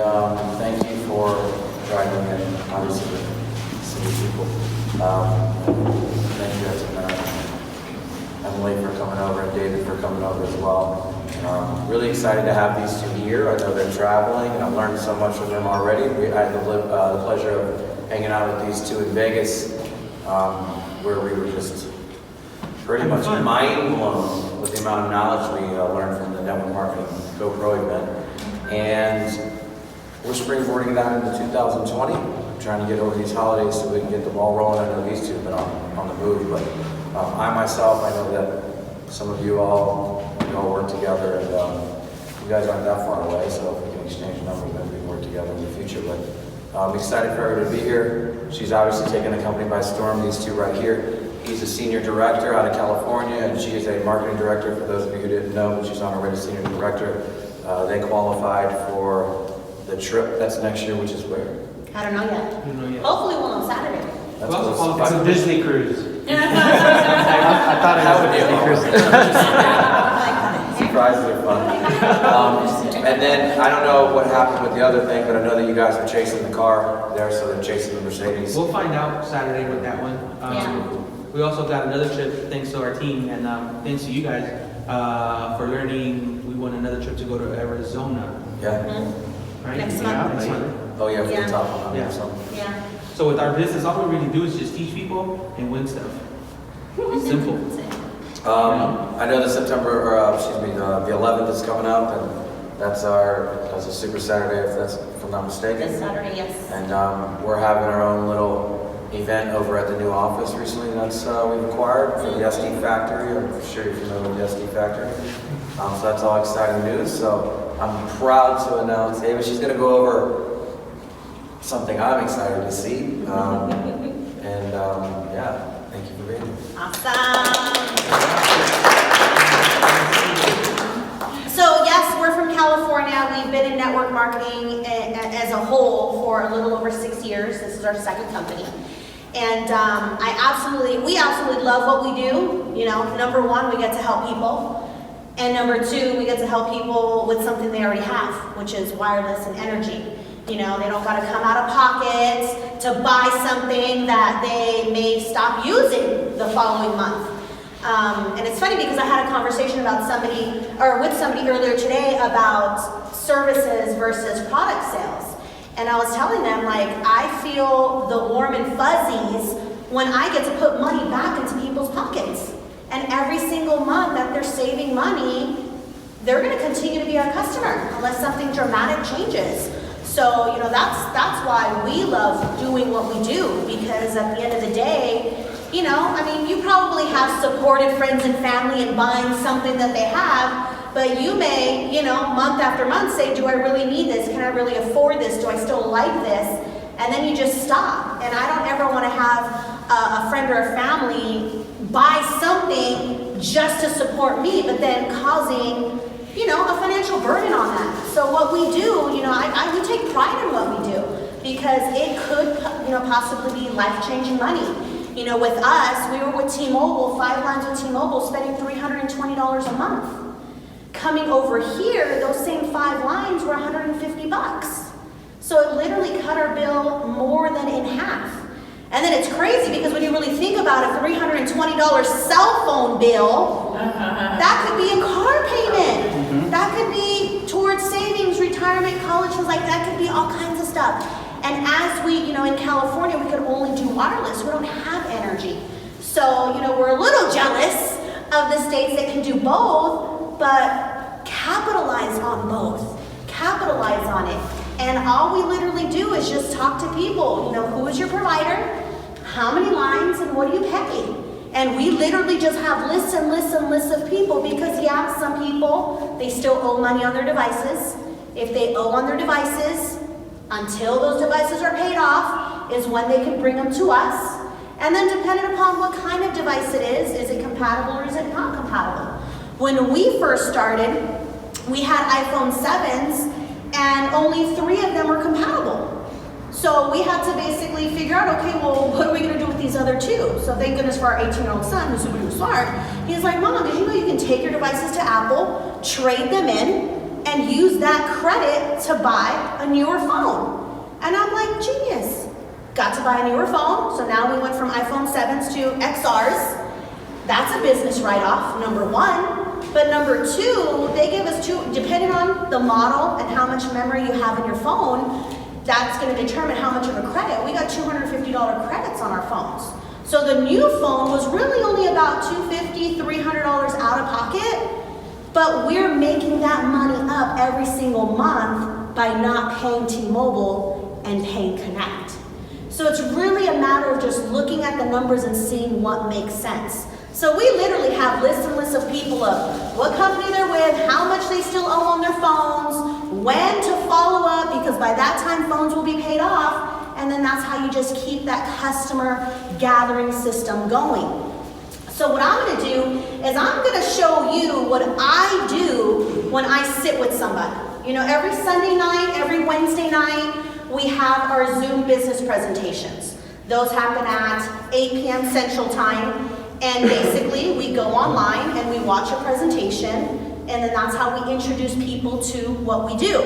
And thank you for driving in, obviously, with city people. Thank you guys, Emily for coming over and David for coming over as well. Really excited to have these two here. I know they're traveling, and I've learned so much from them already. I had the pleasure of hanging out with these two in Vegas, where we were just pretty much mind blown with the amount of knowledge we learned from the Network Marketing GoPro event. And we're springboarding that into 2020. Trying to get over these holidays so we can get the ball rolling. I know these two have been on the move, but I myself, I know that some of you all work together, and you guys aren't that far away, so if we can exchange numbers, maybe we can work together in the future. But I'm excited for her to be here. She's obviously taken the company by storm, these two right here. He's a senior director out of California, and she is a marketing director. For those of you who didn't know, she's on already senior director. They qualified for the trip that's next year, which is where? I don't know yet. Hopefully we'll know Saturday. That's we also qualified for Disney cruise. I thought it was a Disney cruise. Surprises are fun. And then, I don't know what happened with the other thing, but I know that you guys are chasing the car there, so they're chasing the Mercedes. We'll find out Saturday with that one. Yeah. We also got another trip thanks to our team and thanks to you guys for learning. We won another trip to go to Arizona. Yeah. Right? Next month. Next month. Oh yeah, for Yeah. the top one. Yeah. Yeah. So with our business, all we really do is just teach people and win stuff. Simple. I know the the 11th is coming up, and that's a Super Saturday, if I'm not mistaken. This Saturday, yes. And we're having our own little event over at the new office recently that's we've acquired for the SD Factory. I'm sure you're familiar with the SD Factory. So that's all exciting news. So I'm proud to announce Ava. She's going to go over something I'm excited to see. Yeah, thank you for being here. Awesome. So yes, we're from California. We've been in network marketing as a whole for a little over 6 years. This is our second company. And we absolutely love what we do. You know, number one, we get to help people. And number two, we get to help people with something they already have, which is wireless and energy. You know, they don't got to come out of pocket to buy something that they may stop using the following month. And it's funny because I had a conversation with somebody earlier today about services versus product sales. And I was telling them, like, I feel the warm and fuzzies when I get to put money back into people's pockets. And every single month that they're saving money, they're going to continue to be our customer unless something dramatic changes. So, you know, that's why we love doing what we do, because at the end of the day, you know, I mean, you probably have supported friends and family in buying something that they have, but you may, you know, month after month say, do I really need this? Can I really afford this? Do I still like this? And then you just stop. And I don't ever want to have a friend or a family buy something just to support me, but then causing, you know, a financial burden on that. So what we do, you know, we take pride in what we do, because it could, you know, possibly be life-changing money. You know, with us, we were with T-Mobile, 5 lines with T-Mobile, spending $320 a month. Coming over here, those same 5 lines were $150. So it literally cut our bill more than in half. And then it's crazy because when you really think about it, $320 cell phone bill, that could be a car payment. That could be towards savings, retirement, college funds, like that could be all kinds of stuff. And as we, you know, in California, we could only do wireless. We don't have energy. So, you know, we're a little jealous of the states that can do both, but capitalize on both. Capitalize on it. And all we literally do is just talk to people. You know, who is your provider? How many lines and what do you pay? And we literally just have lists and lists and lists of people, because yeah, some people, they still owe money on their devices. If they owe on their devices, until those devices are paid off is when they can bring them to us. And then depending upon what kind of device it is it compatible or is it not compatible? When we first started, we had iPhone 7s and only 3 of them were compatible. So we had to basically figure out, okay, well, what are we gonna do with these other 2? So thank goodness for our 18-year-old son, who's super smart. He's like, Mom, did you know you can take your devices to Apple, trade them in, and use that credit to buy a newer phone. And I'm like, genius. Got to buy a newer phone, so now we went from iPhone 7s to XRs. That's a business write-off, number one. But number two, they give us depending on the model and how much memory you have in your phone, that's going to determine how much of a credit. We got $250 credits on our phones. So the new phone was really only about $250, $300 out of pocket, but we're making that money up every single month by not paying T-Mobile and paying Connect. So it's really a matter of just looking at the numbers and seeing what makes sense. So we literally have lists and lists of people of what company they're with, how much they still owe on their phones, when to follow up, because by that time phones will be paid off, and then that's how you just keep that customer gathering system going. So what I'm gonna do is I'm gonna show you what I do when I sit with somebody. You know, every Sunday night, every Wednesday night, we have our Zoom business presentations. Those happen at 8 p.m. Central Time. And basically, we go online and we watch a presentation, and then that's how we introduce people to what we do.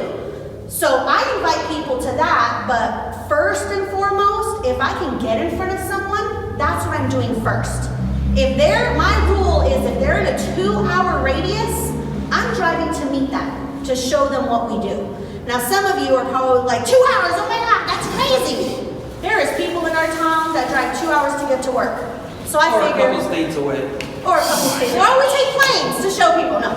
So I invite people to that, but first and foremost, if I can get in front of someone, that's what I'm doing first. My rule is if they're in a 2-hour radius, I'm driving to meet them, to show them what we do. Now some of you are probably like, 2 hours, oh my God, that's crazy. There is people in our town that drive 2 hours to get to work. So I Or figured, a couple states away. or a couple states. Or we take planes to show people. No.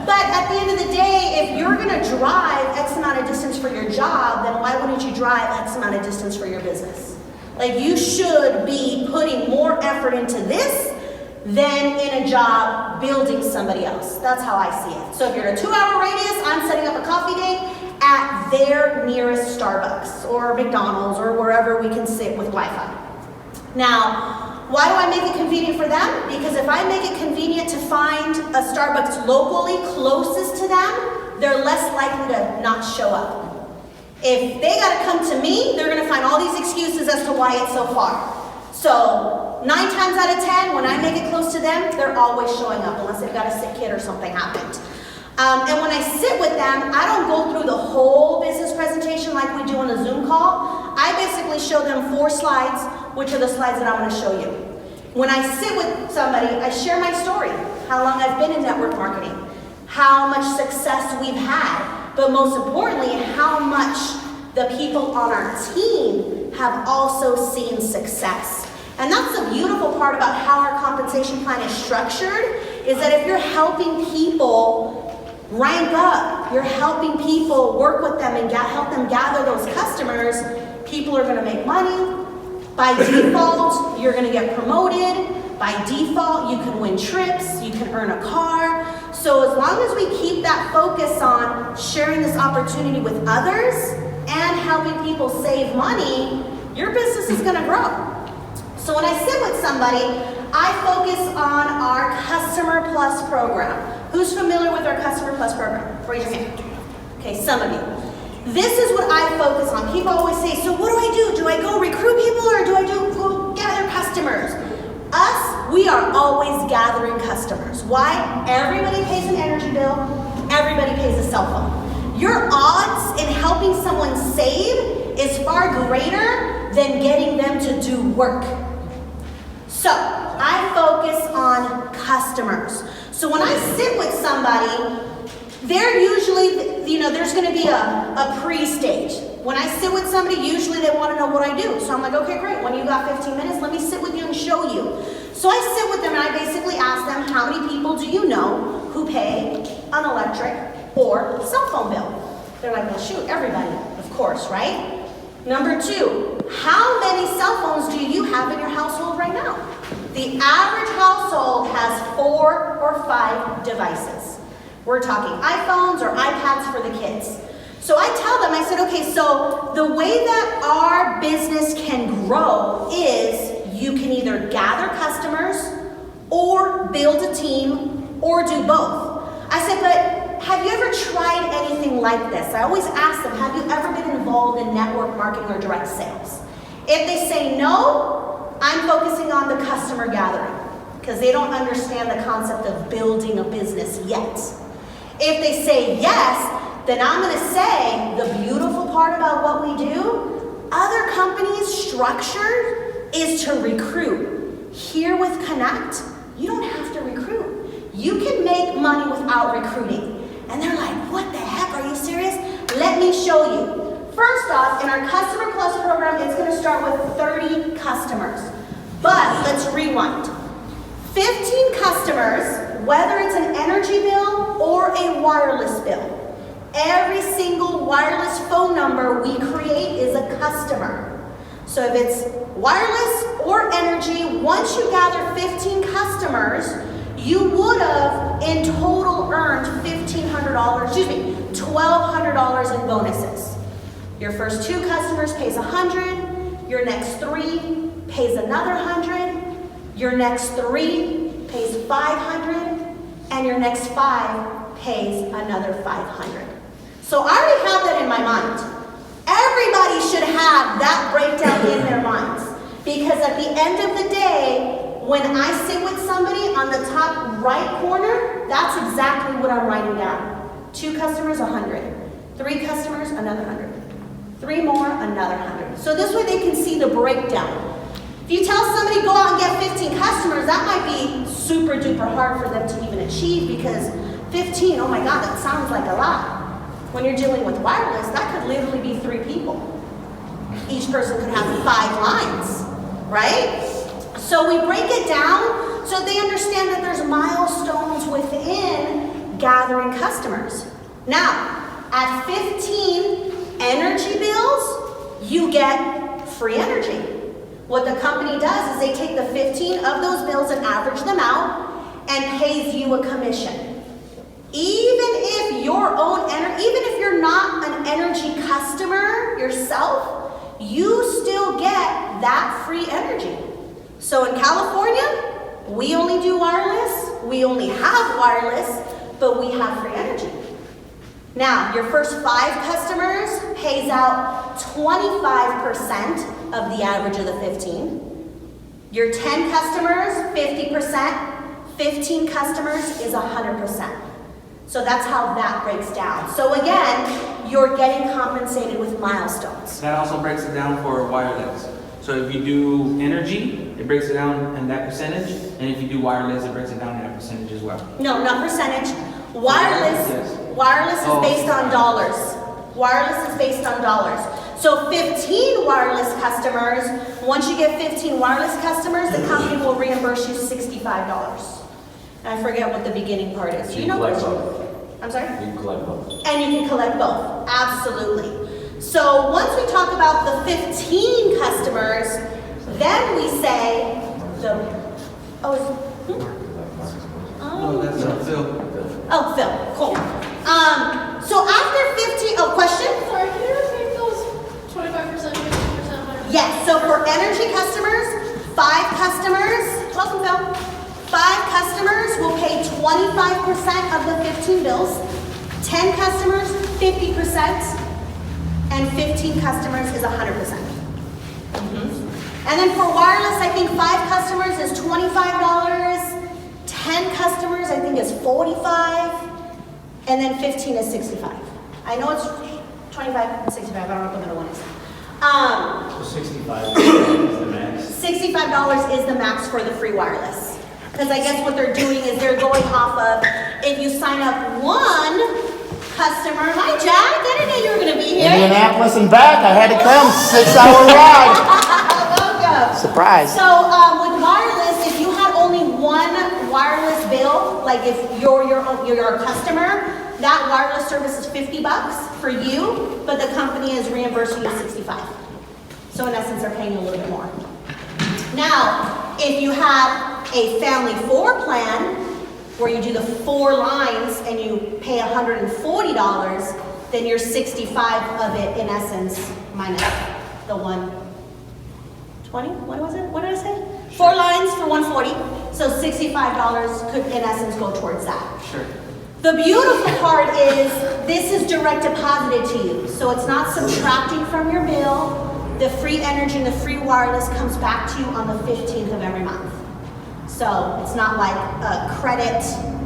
But at the end of the day, if you're going to drive X amount of distance for your job, then why wouldn't you drive X amount of distance for your business? Like, you should be putting more effort into this than in a job building somebody else. That's how I see it. So if you're in a 2-hour radius, I'm setting up a coffee date at their nearest Starbucks or McDonald's or wherever we can sit with Wi-Fi. Now, why do I make it convenient for them? Because if I make it convenient to find a Starbucks locally closest to them, they're less likely to not show up. If they gotta come to me, they're gonna find all these excuses as to why it's so far. So 9 times out of 10, when I make it close to them, they're always showing up unless they've got a sick kid or something happened. And when I sit with them, I don't go through the whole business presentation like we do on a Zoom call. I basically show them 4 slides, which are the slides that I'm going to show you. When I sit with somebody, I share my story, how long I've been in network marketing, how much success we've had, but most importantly, how much the people on our team have also seen success. And that's the beautiful part about how our compensation plan is structured, is that if you're helping people rank up, you're helping people work with them and help them gather those customers, people are gonna make money. By default, you're gonna get promoted. By default, you can win trips, you can earn a car. So as long as we keep that focus on sharing this opportunity with others and helping people save money, your business is gonna grow. So when I sit with somebody, I focus on our Customer Plus program. Who's familiar with our Customer Plus program? Raise your hand. Okay, some of you. This is what I focus on. People always say, so what do I do? Do I go recruit people or do I go gather customers? Us, we are always gathering customers. Why? Everybody pays an energy bill. Everybody pays a cell phone. Your odds in helping someone save is far greater than getting them to do work. So I focus on customers. So when I sit with somebody, they're usually, there's gonna be a pre-stage. When I sit with somebody, usually they wanna know what I do. So I'm like, okay, great, when you got 15 minutes, let me sit with you and show you. So I sit with them and I basically ask them, how many people do you know who pay an electric or cell phone bill? They're like, well, shoot, everybody, of course, right? Number 2, how many cell phones do you have in your household right now? The average household has 4 or 5 devices. We're talking iPhones or iPads for the kids. So I tell them, I said, okay, so the way that our business can grow is you can either gather customers or build a team or do both. I said, but have you ever tried anything like this? I always ask them, have you ever been involved in network marketing or direct sales? If they say no, I'm focusing on the customer gathering because they don't understand the concept of building a business yet. If they say yes, then I'm going to say the beautiful part about what we do, other companies' structure is to recruit. Here with Connect, you don't have to recruit. You can make money without recruiting. And they're like, what the heck, are you serious? Let me show you. First off, in our Customer Plus program, it's going to start with 30 customers. But let's rewind. 15 customers, whether it's an energy bill or a wireless bill, every single wireless phone number we create is a customer. So if it's wireless or energy, once you gather 15 customers, you would have in total earned $1,200 in bonuses. Your first 2 customers pays $100, your next 3 pays another $100, your next 3 pays $500, and your next 5 pays another $500. So I already have that in my mind. Everybody should have that breakdown in their minds. Because at the end of the day, when I sit with somebody on the top right corner, that's exactly what I'm writing down. 2 customers, 100. 3 customers, another 100. 3 more, another 100. So this way they can see the breakdown. If you tell somebody go out and get 15 customers, that might be super duper hard for them to even achieve because 15, oh my God, that sounds like a lot. When you're dealing with wireless, that could literally be 3 people. Each person could have 5 lines, right? So we break it down so they understand that there's milestones within gathering customers. Now, at 15 energy bills, you get free energy. What the company does is they take the 15 of those bills and average them out and pays you a commission. Even if you're not an energy customer yourself, you still get that free energy. So in California, we only do wireless, we only have wireless, but we have free energy. Now, your first 5 customers pays out 25% of the average of the 15. Your 10 customers, 50%. 15 customers is 100%. So that's how that breaks down. So again, you're getting compensated with milestones. That also breaks it down for wireless. So if you do energy, it breaks it down in that percentage. And if you do wireless, it breaks it down in that percentage as well. No, not percentage. Wireless is based on dollars. Wireless is based on dollars. So 15 wireless customers, once you get 15 wireless customers, the company will reimburse you $65. I forget what the beginning part is. You collect both. I'm sorry? You can collect both. And you can collect both, absolutely. So once we talk about the 15 customers, then we say No, that's Phil. Oh, Phil, cool. So after 15, question? Sorry, can you repeat those 25%, 50%, 100%? Yes, so for energy customers, 5 customers, welcome Phil. 5 customers will pay 25% of the 15 bills, 10 customers, 50%, and 15 customers is 100%. And then for wireless, I think 5 customers is $25, 10 customers I think is $45, and then 15 is $65. I know it's 25 and 65, I don't know what the middle one is. So $65 is the max? $65 is the max for the free wireless. Because I guess what they're doing is they're going off of, if you sign up 1 customer, hi Jack, I didn't know you were going to be here. Indianapolis and back. I had to come. 6-hour ride. Welcome. Surprise. So with wireless, if you had only 1 wireless bill, like if you're a customer, that wireless service is $50 for you, but the company is reimbursing you $65. So in essence, they're paying you a little bit more. Now, if you have a family 4 plan, where you do the 4 lines and you pay $140, then you're 65 of it in essence minus the 120. What was it? What did I say? 4 lines for 140. So $65 could in essence go towards that. Sure. The beautiful part is this is direct deposited to you. So it's not subtracting from your bill. The free energy and the free wireless comes back to you on the 15th of every month. So it's not like a credit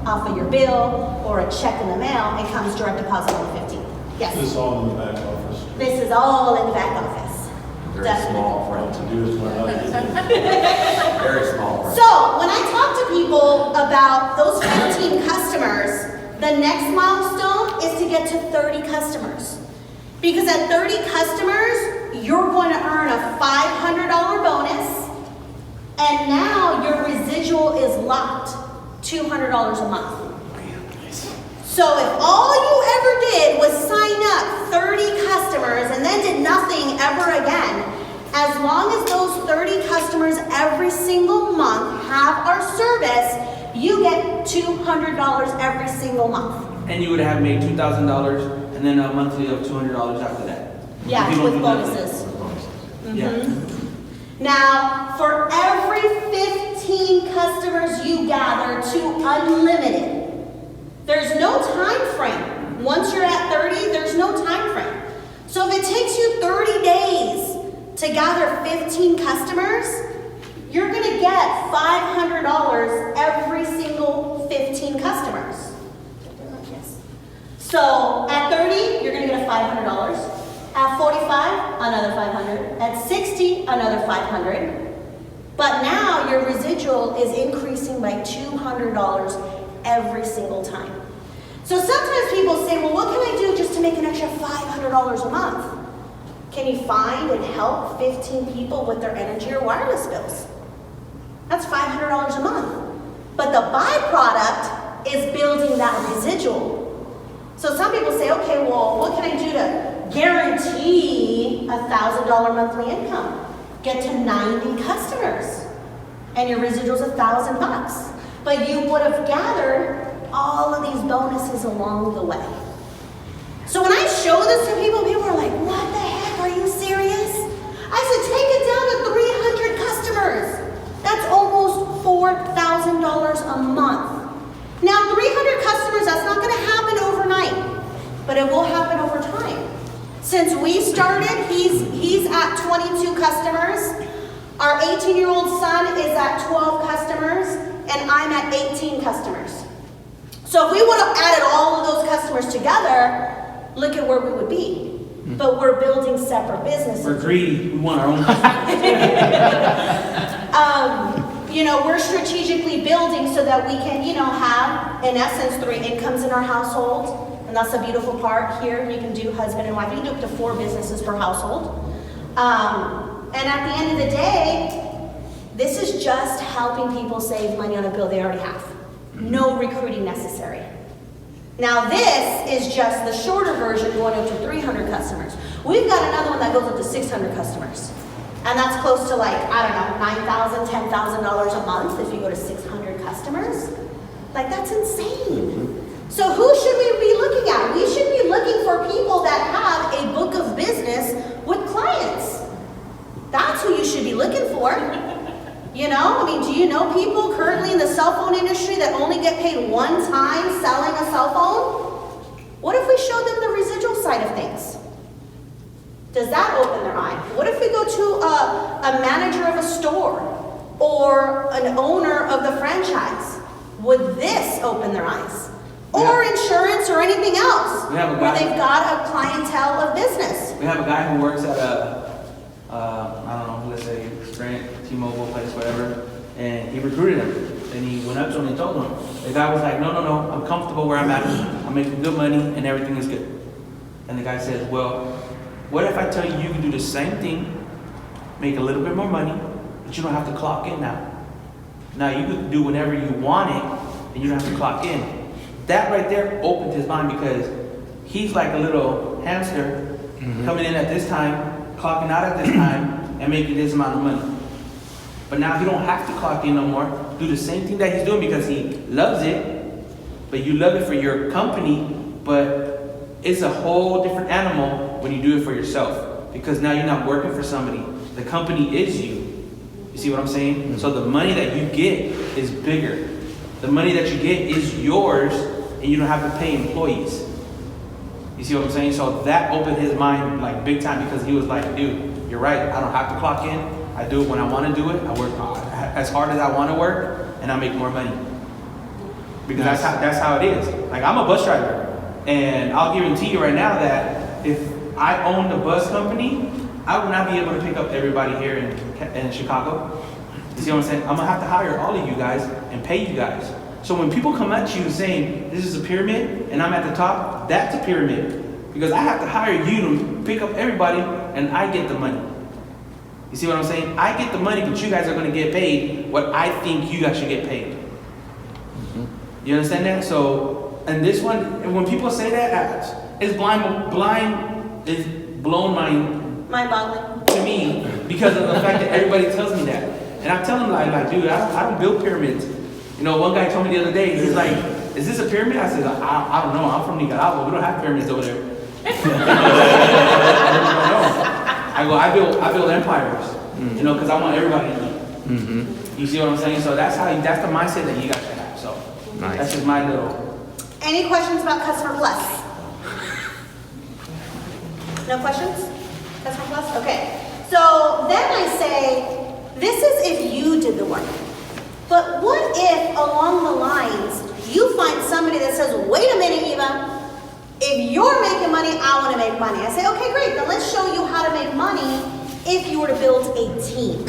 off of your bill or a check in the mail, it comes direct deposit on the 15th. This is Yes, all in the back office. this is all in the back office. Very Definitely. small What print. to do is learn how to use it. Very small print. So, when I talk to people about those 15 customers, the next milestone is to get to 30 customers. Because at 30 customers, you're going to earn a $500 bonus, and now your residual is locked, $200 a month. So if all you ever did was sign up 30 customers and then did nothing ever again, as long as those 30 customers every single month have our service, you get $200 every single month. And you would have made $2,000 and then a monthly of $200 after that. Yeah, If you don't with do nothing. bonuses. Yeah. Now, for every 15 customers you gather to unlimited, there's no time frame. Once you're at 30, there's no time frame. So if it takes you 30 days to gather 15 customers, you're gonna get $500 every single 15 customers. So at 30, you're gonna get a $500. At 45, another 500. At 60, another 500. But now your residual is increasing by $200 every single time. So sometimes people say, well, what can I do just to make an extra $500 a month? Can you find and help 15 people with their energy or wireless bills? That's $500 a month. But the byproduct is building that residual. So some people say, okay, well, what can I do to guarantee a $1,000 monthly income? Get to 90 customers, and your residual's $1,000. But you would have gathered all of these bonuses along the way. So when I show this to people, people are like, what the heck, are you serious? I said, take it down to 300 customers. That's almost $4,000 a month. Now, 300 customers, that's not gonna happen overnight, but it will happen over time. Since we started, he's at 22 customers. Our 18-year-old son is at 12 customers, and I'm at 18 customers. So if we would have added all of those customers together, look at where we would be. But we're building separate businesses. We're greedy. We want our own. We're strategically building so that we can, have, in essence, 3 incomes in our household. And that's the beautiful part here. You can do husband and wife. You can do up to 4 businesses per household. And at the end of the day, this is just helping people save money on a bill they already have. No recruiting necessary. Now this is just the shorter version going up to 300 customers. We've got another one that goes up to 600 customers. And that's close to $9,000, $10,000 a month if you go to 600 customers. That's insane. So who should we be looking at? We should be looking for people that have a book of business with clients. That's who you should be looking for. Do you know people currently in the cell phone industry that only get paid one time selling a cell phone? What if we showed them the residual side of things? Does that open their eye? What if we go to a manager of a store or an owner of the franchise? Would this open their eyes? Or insurance or anything else We have a where guy- they've got a clientele of business. We have a guy who works at let's say Sprint, T-Mobile place, whatever, and he recruited him. And he went up to him and told him. The guy was like, no, I'm comfortable where I'm at. I'm making good money and everything is good. And the guy said, well, what if I tell you can do the same thing, make a little bit more money, but you don't have to clock in now. Now you can do whenever you want it and you don't have to clock in. That right there opened his mind because he's like a little hamster coming in at this time, clocking out at this time, and making this amount of money. But now he don't have to clock in no more, do the same thing that he's doing because he loves it, but you love it for your company, but it's a whole different animal when you do it for yourself because now you're not working for somebody. The company is you. You see what I'm saying? So the money that you get is bigger. The money that you get is yours and you don't have to pay employees. You see what I'm saying? So that opened his mind big time because he was like, dude, you're right. I don't have to clock in. I do it when I want to do it. I work as hard as I want to work and I make more money. because that's how it is. Like, I'm a bus driver, and I'll guarantee you right now that if I owned a bus company, I would not be able to pick up everybody here in Chicago. You see what I'm saying? I'm gonna have to hire all of you guys and pay you guys. So when people come at you saying this is a pyramid and I'm at the top, that's a pyramid. Because I have to hire you to pick up everybody and I get the money. You see what I'm saying? I get the money, but you guys are gonna get paid what I think you guys should get paid. You understand that? So, and this one, and when people say that, it's is blown Mind-boggling. to me because of the fact that everybody tells me that. And I tell them like, dude, I don't build pyramids. You know, one guy told me the other day, he's like, is this a pyramid? I said, I don't know, I'm from Nicaragua, we don't have pyramids over there. I build empires, you know, because I want everybody to eat. You see what I'm saying? So that's the mindset that you guys should have. So that's just my little. Any questions about Customer Plus? No questions? Customer Plus? Okay. So then I say, this is if you did the work. But what if along the lines, you find somebody that says, wait a minute, Eva, if you're making money, I want to make money. I say, okay, great, then let's show you how to make money if you were to build a team.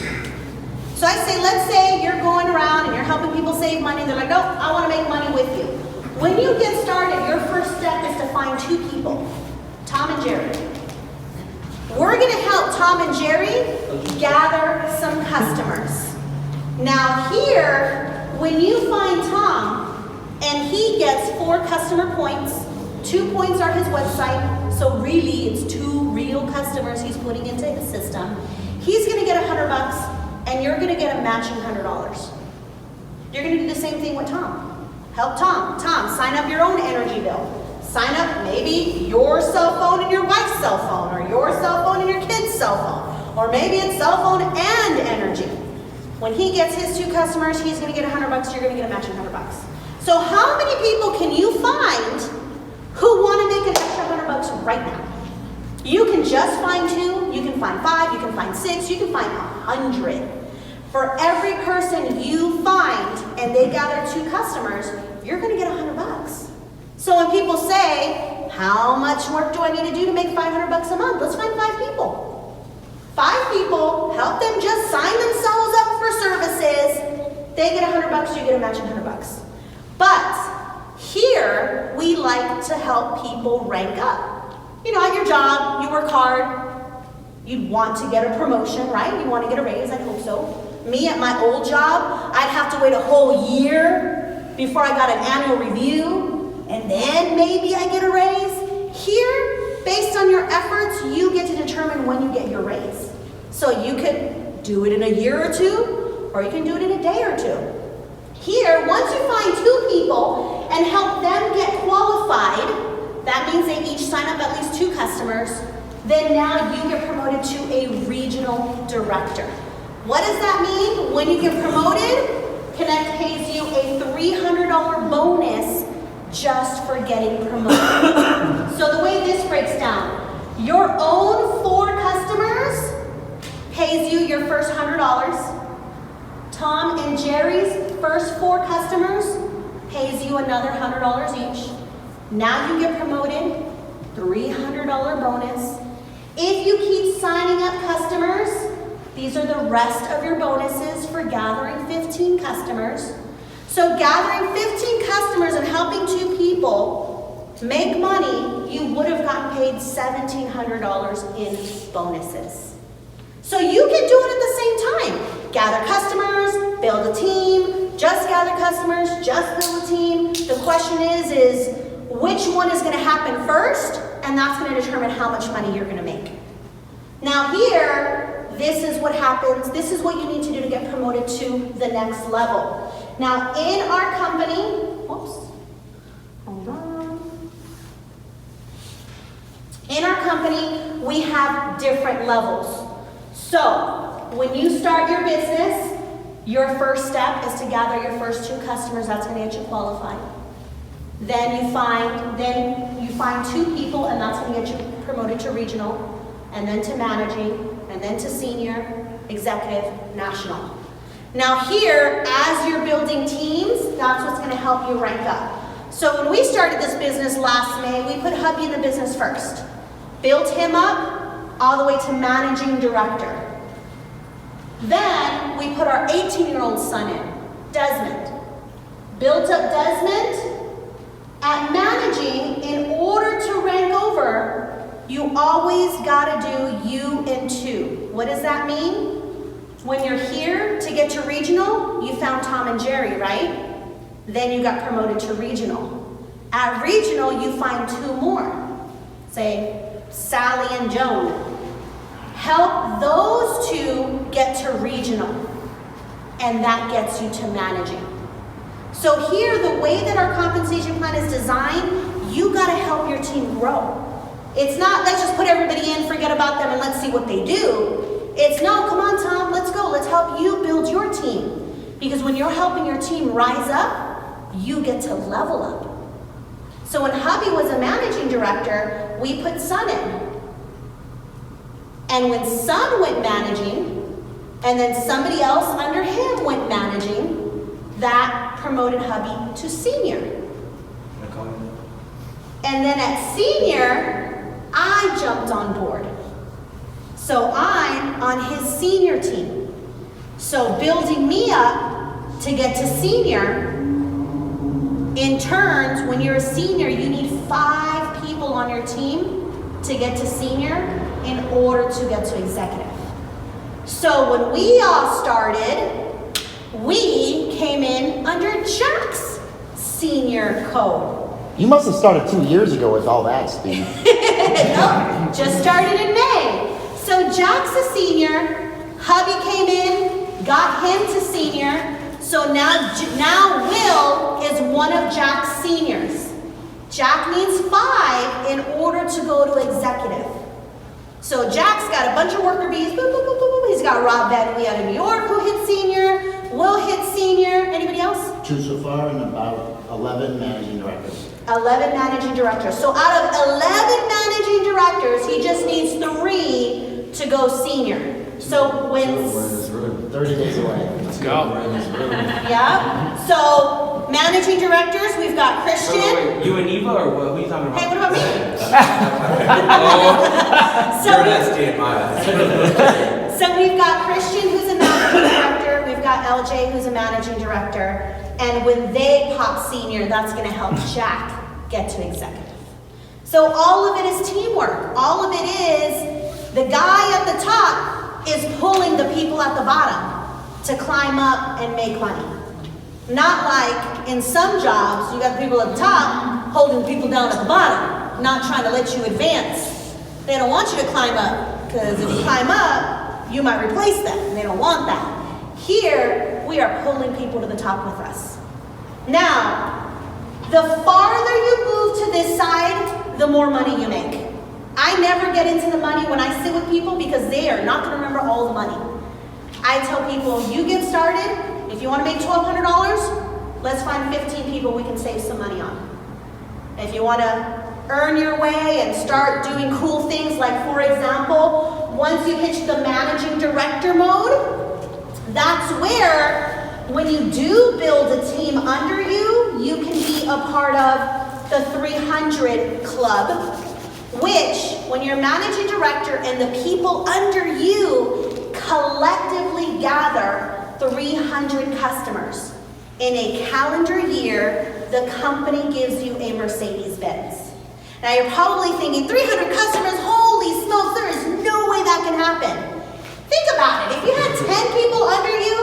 So I say, let's say you're going around and you're helping people save money, and they're like, no, I want to make money with you. When you get started, your first step is to find 2 people, Tom and Jerry. We're going to help Tom and Jerry gather some customers. Now here, when you find Tom and he gets 4 customer points, 2 points are his website, so really it's 2 real customers he's putting into his system. He's gonna get $100 and you're gonna get a matching $100. You're gonna do the same thing with Tom. Help Tom. Tom, sign up your own energy bill. Sign up maybe your cell phone and your wife's cell phone, or your cell phone and your kid's cell phone, or maybe it's cell phone and energy. When he gets his 2 customers, he's gonna get $100, you're gonna get a matching $100. So how many people can you find who wanna make an extra $100 right now? You can just find 2, you can find 5, you can find 6, you can find 100. For every person you find and they gather 2 customers, you're gonna get $100. So when people say, how much work do I need to do to make $500 a month? Let's find 5 people. 5 people, help them just sign themselves up for services. They get $100, you get a matching $100. But here, we like to help people rank up. You know, at your job, you work hard. You'd want to get a promotion, right? You want to get a raise, I hope so. Me, at my old job, I'd have to wait a whole year before I got an annual review, and then maybe I get a raise. Here, based on your efforts, you get to determine when you get your raise. So you could do it in a year or 2, or you can do it in a day or 2. Here, once you find 2 people and help them get qualified, that means they each sign up at least 2 customers, then now you get promoted to a regional director. What does that mean? When you get promoted, Connect pays you a $300 bonus just for getting promoted. So the way this breaks down, your own 4 customers pays you your first $100. Tom and Jerry's first 4 customers pays you another $100 each. Now you get promoted, $300 bonus. If you keep signing up customers, these are the rest of your bonuses for gathering 15 customers. So gathering 15 customers and helping 2 people make money, you would have gotten paid $1,700 in bonuses. So you can do it at the same time. Gather customers, build a team, just gather customers, just build a team. The question is which one is gonna happen first, and that's gonna determine how much money you're gonna make. Now here, this is what happens, this is what you need to do to get promoted to the next level. Now in our company, oops, hold on. In our company, we have different levels. So, when you start your business, your first step is to gather your first 2 customers. That's going to get you qualified. Then you find 2 people, and that's going to get you promoted to regional, and then to managing, and then to senior, executive, national. Now here, as you're building teams, that's what's gonna help you rank up. So when we started this business last May, we put hubby in the business first. Built him up all the way to managing director. Then we put our 18-year-old son in, Desmond. Built up Desmond at managing. In order to rank over, you always gotta do U and 2. What does that mean? When you're here to get to regional, you found Tom and Jerry, right? Then you got promoted to regional. At regional, you find 2 more. Say, Sally and Joan. Help those 2 get to regional. And that gets you to managing. So here, the way that our compensation plan is designed, you gotta help your team grow. It's not, let's just put everybody in, forget about them, and let's see what they do. It's, no, come on, Tom, let's go. Let's help you build your team. Because when you're helping your team rise up, you get to level up. So when hubby was a managing director, we put son in. And when son went managing, and then somebody else under him went managing, that promoted hubby to senior. And then at senior, I jumped on board. So I'm on his senior team. So building me up to get to senior, in turns, when you're a senior, you need 5 people on your team to get to senior in order to get to executive. So when we all started, we came in under Jack's senior code. You must have started 2 years ago with all that, Steve. No, just started in May. So Jack's a senior, hubby came in, got him to senior, so now Will is one of Jack's seniors. Jack needs 5 in order to go to executive. So Jack's got a bunch of worker bees, boop, boop, boop, boop, boop. He's got Rob Bentley out of New York who hit senior, Will hit senior, anybody else? 2 so far and about 11 managing directors. 11 managing directors. So out of 11 managing directors, he just needs 3 to go senior. So when, 30 days away. Let's go. yeah. So managing directors, we've got Christian. Wait, you and Eva, or what are you talking about? Hey, what about me? You're an SD in my eyes. So we've got Christian, who's a managing director. We've got LJ, who's a managing director. And when they pop senior, that's going to help Jack get to executive. So all of it is teamwork. All of it is the guy at the top is pulling the people at the bottom to climb up and make money. Not like in some jobs, you got people at the top holding people down at the bottom, not trying to let you advance. They don't want you to climb up, because if you climb up, you might replace them, and they don't want that. Here, we are pulling people to the top with us. Now, the farther you move to this side, the more money you make. I never get into the money when I sit with people because they are not going to remember all the money. I tell people, you get started, if you want to make $1,200, let's find 15 people we can save some money on. If you want to earn your way and start doing cool things, like for example, once you hit the managing director mode, that's where when you do build a team under you, you can be a part of the 300 club, which when you're managing director and the people under you collectively gather 300 customers. In a calendar year, the company gives you a Mercedes-Benz. Now you're probably thinking, 300 customers, holy smokes, there is no way that can happen. Think about it, if you had 10 people under you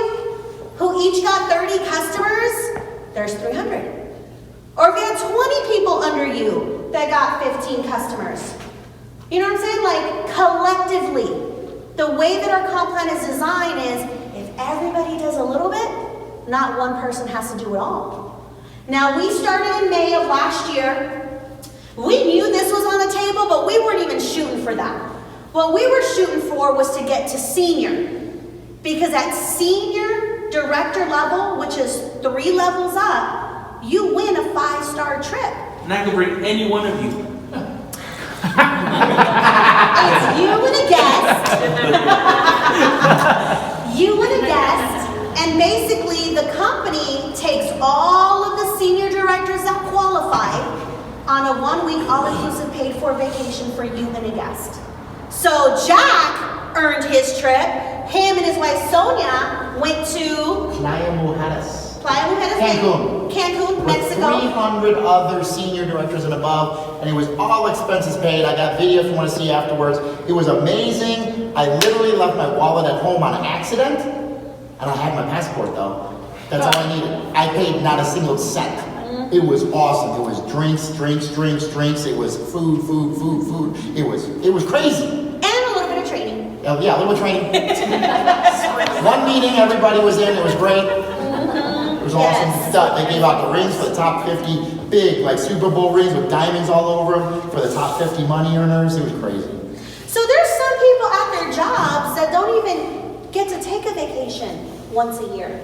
who each got 30 customers, there's 300. Or if you had 20 people under you that got 15 customers. You know what I'm saying? Like collectively, the way that our comp plan is designed is if everybody does a little bit, not one person has to do it all. Now we started in May of last year. We knew this was on the table, but we weren't even shooting for that. What we were shooting for was to get to senior. Because at senior director level, which is 3 levels up, you win a 5-star trip. And I can bring any one of you. It's you and a guest. You and a guest. And basically, the company takes all of the senior directors that qualify on a 1-week all-inclusive paid-for vacation for you and a guest. So Jack earned his trip. Him and his wife Sonia went to Playa Mujeres. Playa Mujeres, Cancun, With Mexico. 300 other senior directors and above, and it was all expenses paid. I got video if you want to see afterwards. It was amazing. I literally left my wallet at home on accident, and I had my passport though. That's all I needed. I paid not a single cent. It was awesome. It was drinks. It was food. It was crazy. And a little bit of training. Yeah, a little training. One meeting, everybody was in. It was great. It was awesome Yes. stuff. They gave out the rings for the top 50, big, like Super Bowl rings with diamonds all over them for the top 50 money earners. It was crazy. So there's some people at their jobs that don't even get to take a vacation once a year.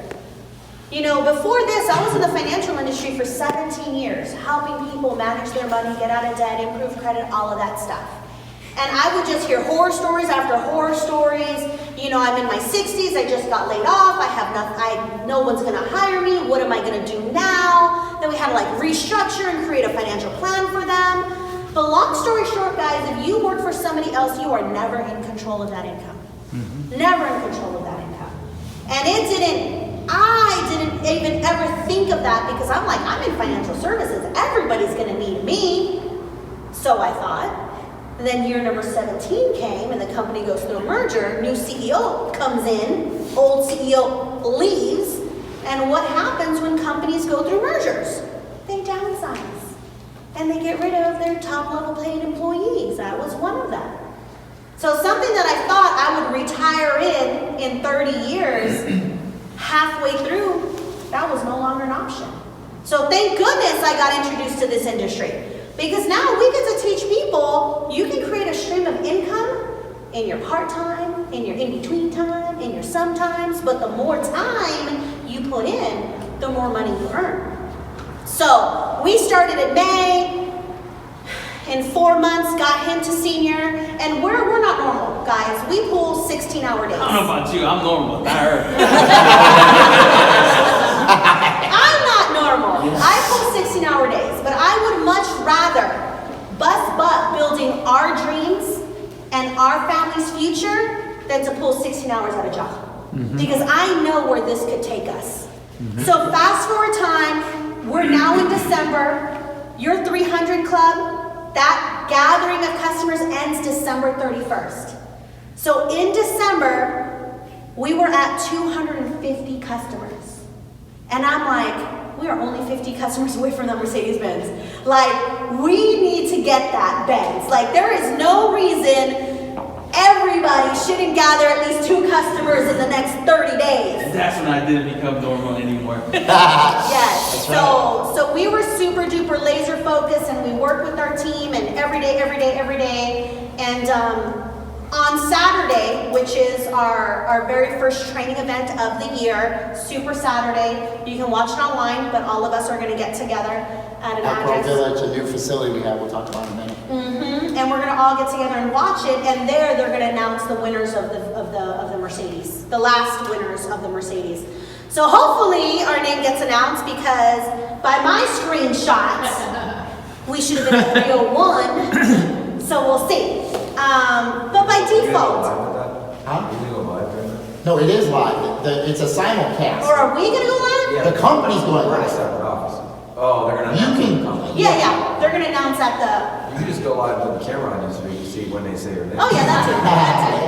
You know, before this, I was in the financial industry for 17 years, helping people manage their money, get out of debt, improve credit, all of that stuff. And I would just hear horror stories after horror stories. You know, I'm in my 60s, I just got laid off, no one's gonna hire me, what am I gonna do now? Then we had to like restructure and create a financial plan for them. But long story short, guys, if you work for somebody else, you are never in control of that income. Never in control of that income. And I didn't even ever think of that because I'm like, I'm in financial services, everybody's gonna need me. So I thought. And then year number 17 came and the company goes through a merger, new CEO comes in, old CEO leaves, and what happens when companies go through mergers? They downsize. And they get rid of their top level paid employees. I was one of them. So something that I thought I would retire in 30 years, halfway through, that was no longer an option. So thank goodness I got introduced to this industry. Because now we get to teach people, you can create a stream of income in your part-time, in your in-between time, in your sometimes, but the more time you put in, the more money you earn. So we started in May, in 4 months, got him to senior, and we're not normal, guys. We pull 16-hour days. I don't know about you, I'm normal. I heard. I'm not normal. I pull 16-hour days, but I would much rather bust butt building our dreams and our family's future than to pull 16 hours at a job. Because I know where this could take us. So fast forward time, we're now in December. Your 300 club, that gathering of customers ends December 31st. So in December, we were at 250 customers. And I'm like, we are only 50 customers away from the Mercedes-Benz. Like, we need to get that Benz. Like, there is no reason everybody shouldn't gather at least 2 customers in the next 30 days. That's when I didn't become normal anymore. Yes, so we were super duper laser focused and we worked with our team and every day. And on Saturday, which is our very first training event of the year, Super Saturday, you can watch it online, but all of us are gonna get together at an Pro address. Village, a new facility we have, we'll talk about in a minute. And we're gonna all get together and watch it, and there they're gonna announce the winners of the Mercedes, the last winners of the Mercedes. So hopefully our name gets announced because by my screenshots, we should have been at 301. So we'll see. But by default, Huh? You go live during that? No, it is live. It's a simulcast. or are we gonna go live? The company's going We're in a live. separate office. Oh, they're gonna. You announce can- the company. Yeah, they're gonna announce at the. You can just go live with the camera on you so you can see when they say your name. Oh yeah,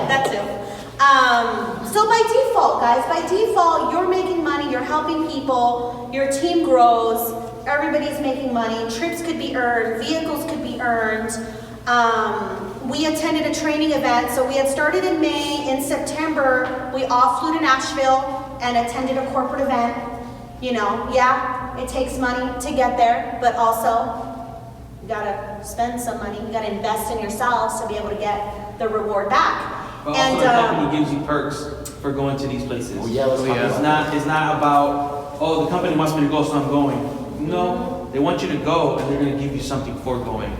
that too. So by default, guys, by default, you're making money, you're helping people, your team grows, everybody's making money, trips could be earned, vehicles could be earned. We attended a training event, so we had started in May. In September, we all flew to Nashville and attended a corporate event. You know, yeah, it takes money to get there, but also you gotta spend some money, you gotta invest in yourselves to be able to get the reward back. But also the company gives you perks for going to these places. Oh, yeah, let's talk about It's not about, oh, the company wants me to go, so I'm going. No, they want you to go, and they're gonna give you something for going.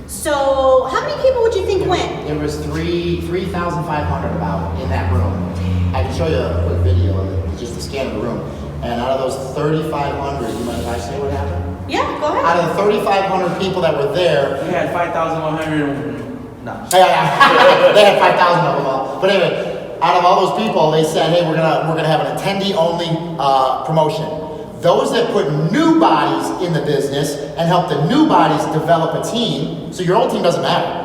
So, how many people would you think went? There was 3,500 about in that room. I can show you a quick video of it. Just just a scan of the room. And out of those 3,500, you mind if I say what happened? Yeah, go ahead. Out of the 3,500 people that were there, We had 5,100. No. they had 5,000 of them all. But anyway, out of all those people, they said, hey, we're gonna have an attendee-only promotion. Those that put new bodies in the business and help the new bodies develop a team, so your old team doesn't matter.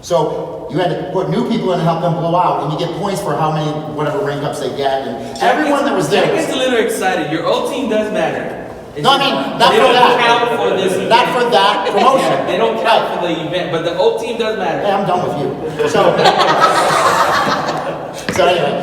So you had to put new people in and help them blow out, and you get points for how many, whatever rank ups they get, and everyone that was there. Jack gets a little excited. Your old team does matter. No, I mean, not They for don't that. count for this event. Not for that promotion. Yeah, they don't count for the event, but the old team does matter. Hey, I'm done with you. So anyway,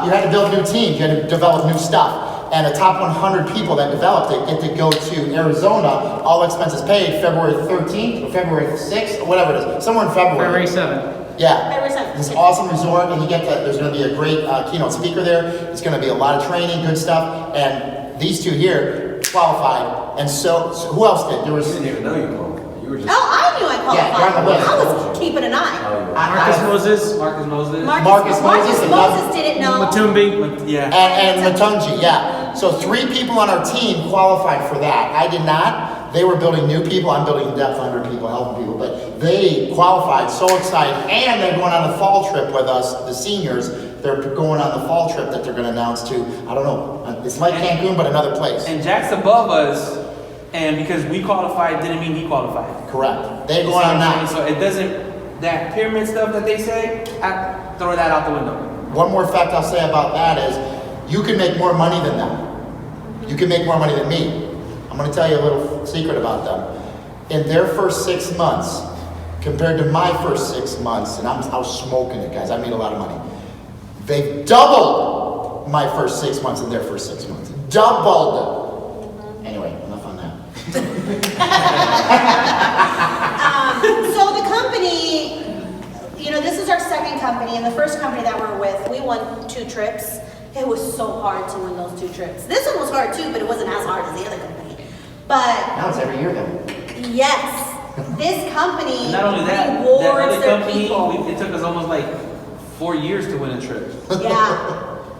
you had to build new teams, you had to develop new stuff. And the top 100 people that developed it get to go to Arizona, all expenses paid, February 13th or February 6th, or whatever it is, somewhere in February. February 7th. Yeah. February 7th. This awesome resort, and you get that, there's gonna be a great keynote speaker there. It's gonna be a lot of training, good stuff. And these two here qualified. And so who else did? There was, You didn't even know you qualified. You were just. Oh, I knew I qualified. Yeah, you're on the list. I was keeping an eye. Marcus Moses, Marcus Moses. Marcus Moses, Moses didn't know. Matumbi. Yeah. and Matunji, yeah. So 3 people on our team qualified for that. I did not. They were building new people. I'm building depth 100 people, helping people. But they qualified, so excited. And they're going on the fall trip with us, the seniors. They're going on the fall trip that they're going to announce to, I don't know, it's like Cancun, but another place. And Jack's above us, and because we qualified didn't mean he qualified. Correct. They're You see going what on I'm now. saying? So it doesn't, that pyramid stuff that they say, I throw that out the window. One more fact I'll say about that is you can make more money than them. You can make more money than me. I'm going to tell you a little secret about them. In their first 6 months, compared to my first 6 months, and I was smoking it, guys. I made a lot of money. They've doubled my first 6 months in their first 6 months. Doubled. Anyway, enough on that. So the company, this is our second company, and the first company that we're with, we won 2 trips. It was so hard to win those 2 trips. This one was hard too, but it wasn't as hard as the other company. But Now it's every year though. yes, this company Not only that, that rewards other their company, people. it took us almost like 4 years to win a trip.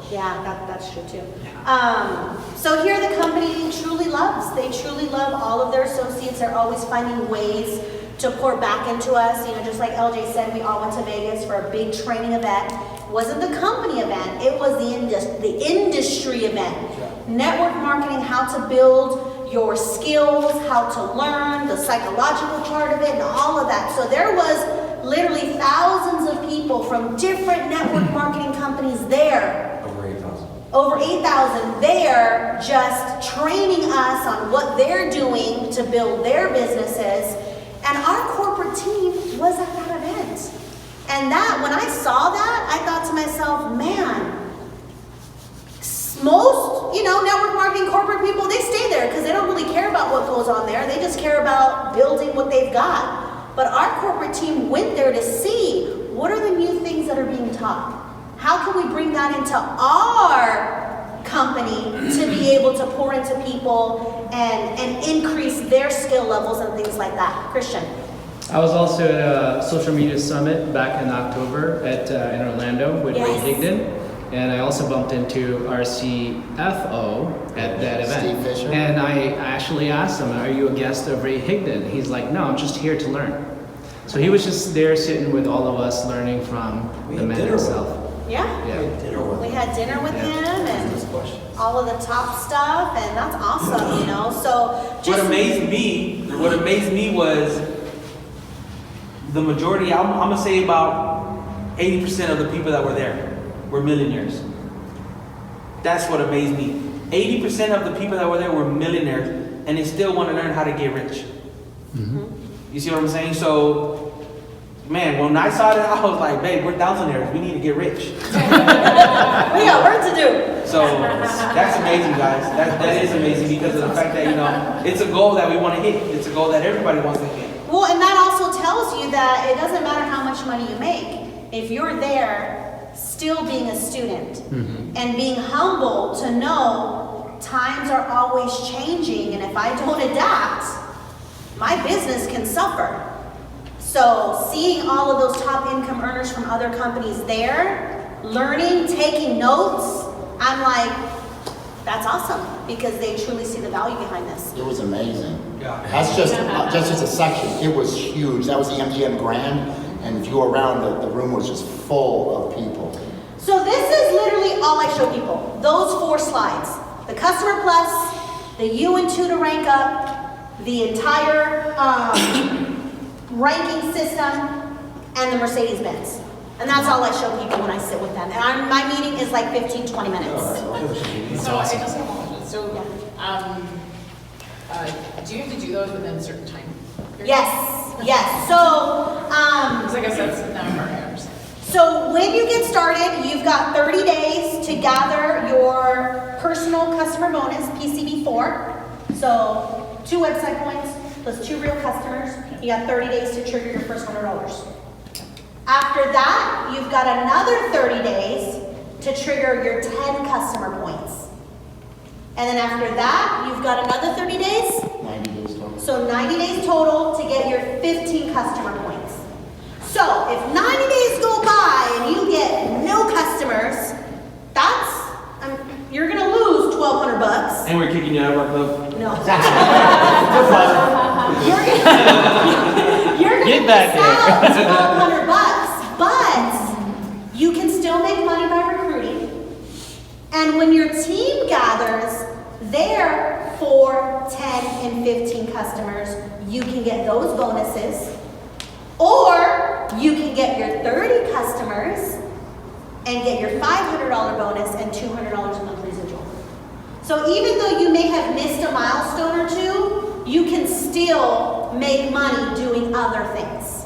Yeah, that's true too. So here the company truly loves. They truly love all of their associates. They're always finding ways to pour back into us. Just like LJ said, we all went to Vegas for a big training event. It wasn't the company event, it was the industry event. Network marketing, how to build your skills, how to learn, the psychological part of it, and all of that. So there was literally thousands of people from different network marketing companies there. Over 8,000. Over 8,000 there just training us on what they're doing to build their businesses. And our corporate team was at that event. And that, when I saw that, I thought to myself, man, most, network marketing corporate people, they stay there because they don't really care about what goes on there. They just care about building what they've got. But our corporate team went there to see what are the new things that are being taught. How can we bring that into our company to be able to pour into people and increase their skill levels and things like that? Christian. I was also at a social media summit back in October in Orlando with Yes. Ray Higdon. And I also bumped into our CFO at that event. Steve Fisher. And I actually asked him, are you a guest of Ray Higdon? He's like, no, I'm just here to learn. So he was just there sitting with all of us learning from the man himself. Yeah. Yeah. Dinner with We had dinner with Yeah. him Those and questions. all of the top stuff, and that's awesome, So What just amazed me was the majority, I'm gonna say about 80% of the people that were there were millionaires. That's what amazed me. 80% of the people that were there were millionaires, and they still want to learn how to get rich. You see what I'm saying? So, man, when I saw that, I was like, babe, we're thousandaires. We need to get rich. we got work to do. So that's amazing, guys. That is amazing because of the fact that, it's a goal that we want to hit. It's a goal that everybody wants to hit. Well, and that also tells you that it doesn't matter how much money you make. If you're there still being a student and being humble to know times are always changing, and if I don't adapt, my business can suffer. So seeing all of those top income earners from other companies there, learning, taking notes, I'm like, that's awesome, because they truly see the value behind this. It was amazing. Yeah. That's just a section. It was huge. That was the MGM Grand, and if you were around, the room was just full of people. So this is literally all I show people. Those 4 slides. The Customer Plus, the U and 2 to rank up, the entire ranking system, and the Mercedes-Benz. And that's all I show people when I sit with them. And my meeting is like 15, 20 minutes. So I just have one question. So, do you have to do those within a certain time? period? Yes. So, Because I guess that's not part I understand. So when you get started, you've got 30 days to gather your personal customer bonus, PCB4. So 2 website points plus 2 real customers. You got 30 days to trigger your first $100. After that, you've got another 30 days to trigger your 10 customer points. And then after that, you've got another 30 days. 90 days total. So 90 days total to get your 15 customer points. So if 90 days go by and you get no customers, you're gonna lose $1,200. And we're kicking you out of our club. No. you're gonna Get back miss out $1,200, but you can still make money by recruiting. And when your team gathers their 4, 10, and 15 customers, you can get those bonuses. Or you can get your 30 customers and get your $500 bonus and $200 a month residual. So even though you may have missed a milestone or 2, you can still make money doing other things.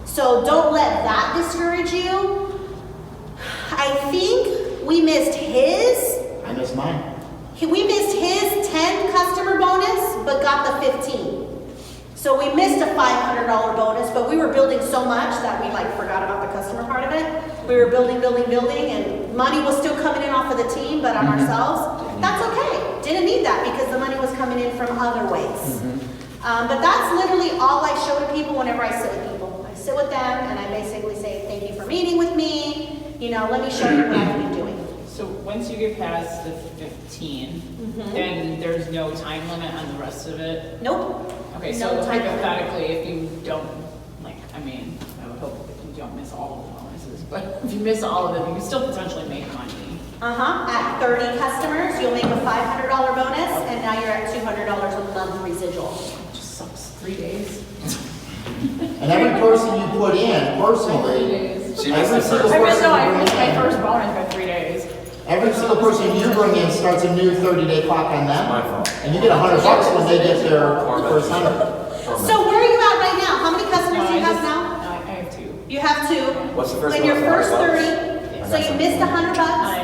So don't let that discourage you. I think we missed his. I missed mine. We missed his 10 customer bonus, but got the 15. So we missed a $500 bonus, but we were building so much that we forgot about the customer part of it. We were building, and money was still coming in off of the team, but on ourselves. That's okay. Didn't need that because the money was coming in from other ways. But that's literally all I show to people whenever I sit with people. I sit with them and I basically say, thank you for meeting with me. Let me show you what I've been doing. So once you get past the 15, then there's no time limit on the rest of it? Nope. Okay, No so time limit. hypothetically, if you don't, I would hope that you don't miss all of the bonuses, but if you miss all of them, you can still potentially make money. At 30 customers, you'll make a $500 bonus, and now you're at $200 a month residual. It just sucks, 3 days. And every person you put in 3 personally, days. every single I person missed you my bring in, first bonus by 3 days. every single person you bring in starts a new 30-day clock on them. My fault. And you get $100 when they get their first 100. So where are you at right now? How many customers do you have now? I have 2. You have 2. What's the first When one? your first 30, $100? so you missed $100,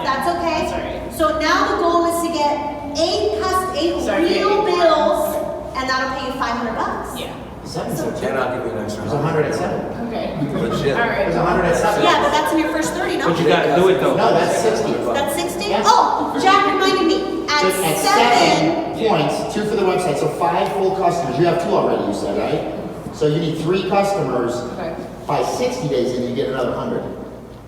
that's okay. That's all right. So now the goal is to get 8 So I get real 8 bills, and that'll pay you $500. Yeah. 7. And I'll give you an extra. It was 100 at 7. Okay. Legit. All right. It was 100 at 7. Yeah, but that's in your first 30, no? But you gotta do it though. No, that's 60. That's 60? Yeah. Oh, Jack reminded me. At At 7, 7 points, 2 for the website, so 5 full customers. You have 2 already, you said, right? So you need 3 customers. Okay. By 60 days, and you get another 100.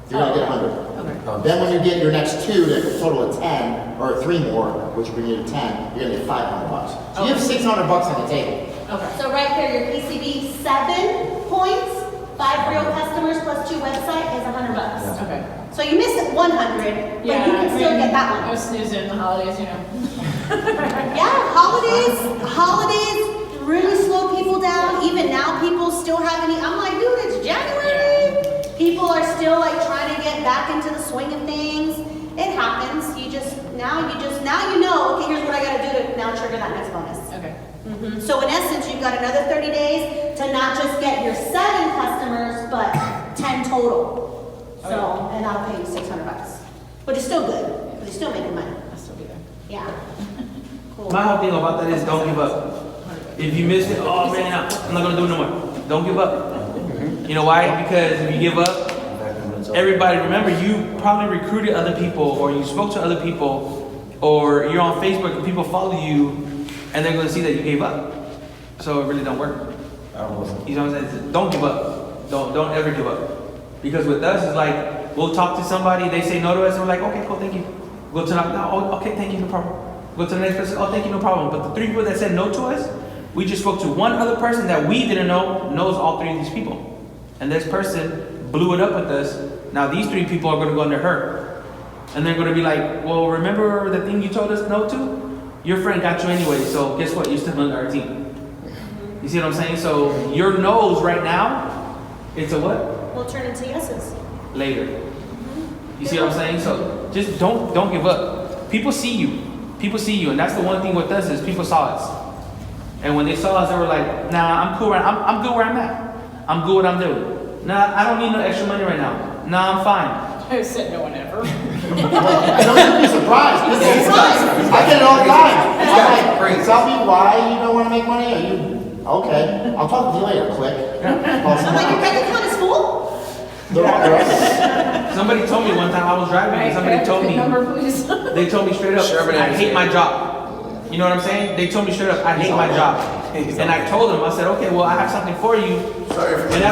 You're gonna get 100. Okay. Then when you get your next 2, that total of 10, or 3 more, which will bring you to 10, you're gonna get $500. So you have $600 on the table. Okay. so right there, your PCB 7 points, 5 real customers plus 2 website is $100. Okay. So you missed 100, but you can still get that I one. was snoozing the holidays, Yeah, holidays really slow people down. Even now, people still have I'm like, dude, it's January. People are still trying to get back into the swing of things. It happens. Now you know, okay, here's what I gotta do to now trigger that next bonus. Okay. So in essence, you've got another 30 days to not just get your 7 customers, but 10 total. So, and that'll pay you $600. But it's still good, because you're still making money. I'll still be there. Yeah. Cool. My whole thing about that is don't give up. If you miss it, oh man, I'm not gonna do it no more. Don't give up. You know why? Because if you give up, everybody, remember, you probably recruited other people, or you spoke to other people, or you're on Facebook and people follow you, and they're gonna see that you gave up. So it really don't work. You know what I'm saying? Don't give up. Don't ever give up. Because with us, it's we'll talk to somebody, they say no to us, and we're like, okay, cool, thank you. Go to the, no, oh, okay, thank you, no problem. Go to the next person, oh, thank you, no problem. But the 3 people that said no to us, we just spoke to one other person that we didn't know knows all 3 of these people. And this person blew it up with us. Now these 3 people are going to go under her. And they're going to be like, well, remember the thing you told us no to? Your friend got you anyway, so guess what? You're still under our team. You see what I'm saying? So your no's right now, it's a what? Will turn into yeses. Later. You see what I'm saying? So just don't give up. People see you. People see you, and that's the one thing with us is people saw us. And when they saw us, they were like, nah, I'm cool. I'm good where I'm at. I'm good what I'm doing. Nah, I don't need no extra money right now. Nah, I'm fine. I said no one ever. Don't be surprised. I get it all the time. I'm like, tell me why you don't want to make money? Are you okay? I'll talk to you later. Click. I'm like, your bank account is full? They're all girls. Somebody told me one time I was driving, and somebody told me, Number, please. they told me straight up, Sherman I hate understands. my job. You know what I'm saying? They told me straight up, I hate my job. And I told them, I said, okay, well, I have something for you. Sorry for And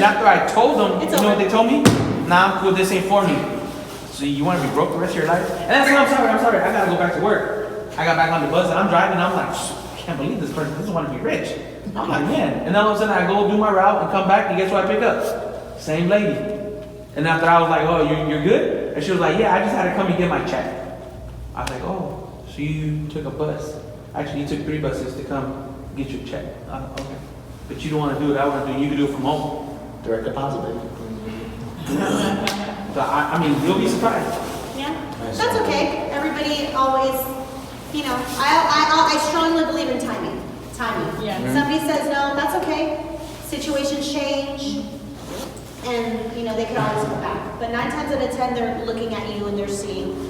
after I told them, It's you know what over. they told me? Nah, I'm cool, this ain't for me. So you want to be broke the rest of your life? And I said, I'm sorry, I gotta go back to work. I got back on the bus and I'm driving, and I'm like, I can't believe this person doesn't want to be rich. I'm like, man. And then all of a sudden I go do my route and come back, and guess what I pick up? Same lady. And after I was like, oh, you're good? And she was like, yeah, I just had to come and get my check. I was like, oh, so you took a bus. Actually, you took 3 buses to come get your check. Okay. But you don't want to do it. I want to do it. You can do it from home. Direct deposit, baby. So, I mean, you'll be surprised. Yeah, that's okay. Everybody always, you know, I strongly believe in timing. Timing. Yeah. Somebody says no, that's okay. Situations change, and you know they can always come back. But 9 times out of 10, they're looking at you and they're seeing,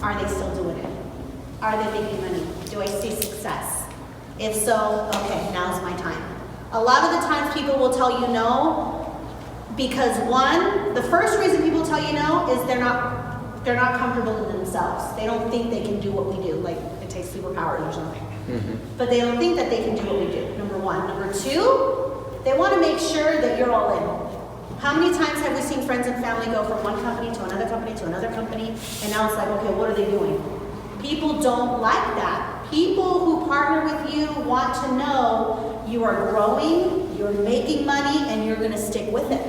are they still doing it? Are they making money? Do I see success? If so, okay, now's my time. A lot of the times, people will tell you no. Because one, the first reason people tell you no is they're not comfortable in themselves. They don't think they can do what we do, like it takes superpowers or something. But they don't think that they can do what we do, number 1. Number 2, they want to make sure that you're all in. How many times have we seen friends and family go from one company to another company to another company, and now it's like, okay, what are they doing? People don't like that. People who partner with you want to know you are growing, you're making money, and you're going to stick with it.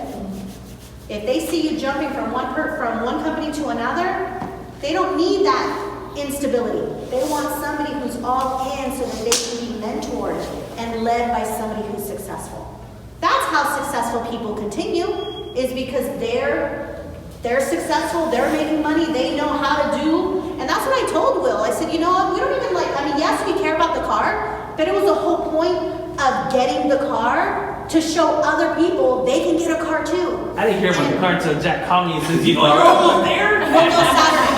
If they see you jumping from one company to another, they don't need that instability. They want somebody who's all in so that they can be mentored and led by somebody who's successful. That's how successful people continue, is because they're successful, they're making money, they know how to do. And that's what I told Will. I said, you know what, we don't even yes, we care about the car, but it was the whole point of getting the car to show other people they can get a car too. I didn't care about the car until Jack called me and says, you're almost there? We'll know Saturday.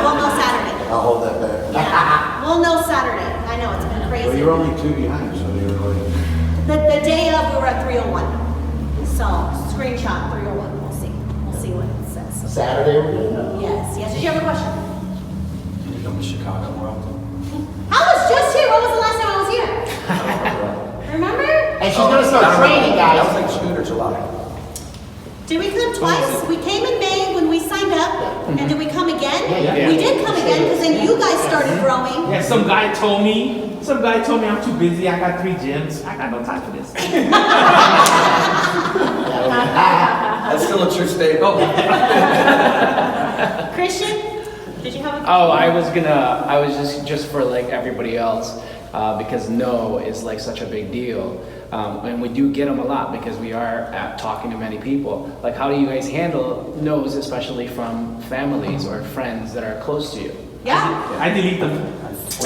We'll know Saturday. I'll hold that back. Yeah. We'll know Saturday. I know, it's been crazy. Well, you're only 2 behind, so you're like. The day of, we were at 301. So, screenshot 301. We'll see. We'll see what it says. Saturday, we're good enough. Yes. Did you have a question? Can you come to Chicago more often? I was just here. When was the last time I was here? Remember? And she's gonna start training, That was guys. like June or July. Did we come twice? We came in May when we signed up. And did we come again? Yeah. We did come again because then you guys started growing. Yeah, some guy told me I'm too busy. I got 3 gyms. I got no time for this. That's still a true statement. Oh, Christian, did you have a Oh, I was just for like everybody else, because no is like such a big deal. And we do get them a lot because we are talking to many people. Like, how do you guys handle no's, especially from families or friends that are close to you? Yeah. I delete them. He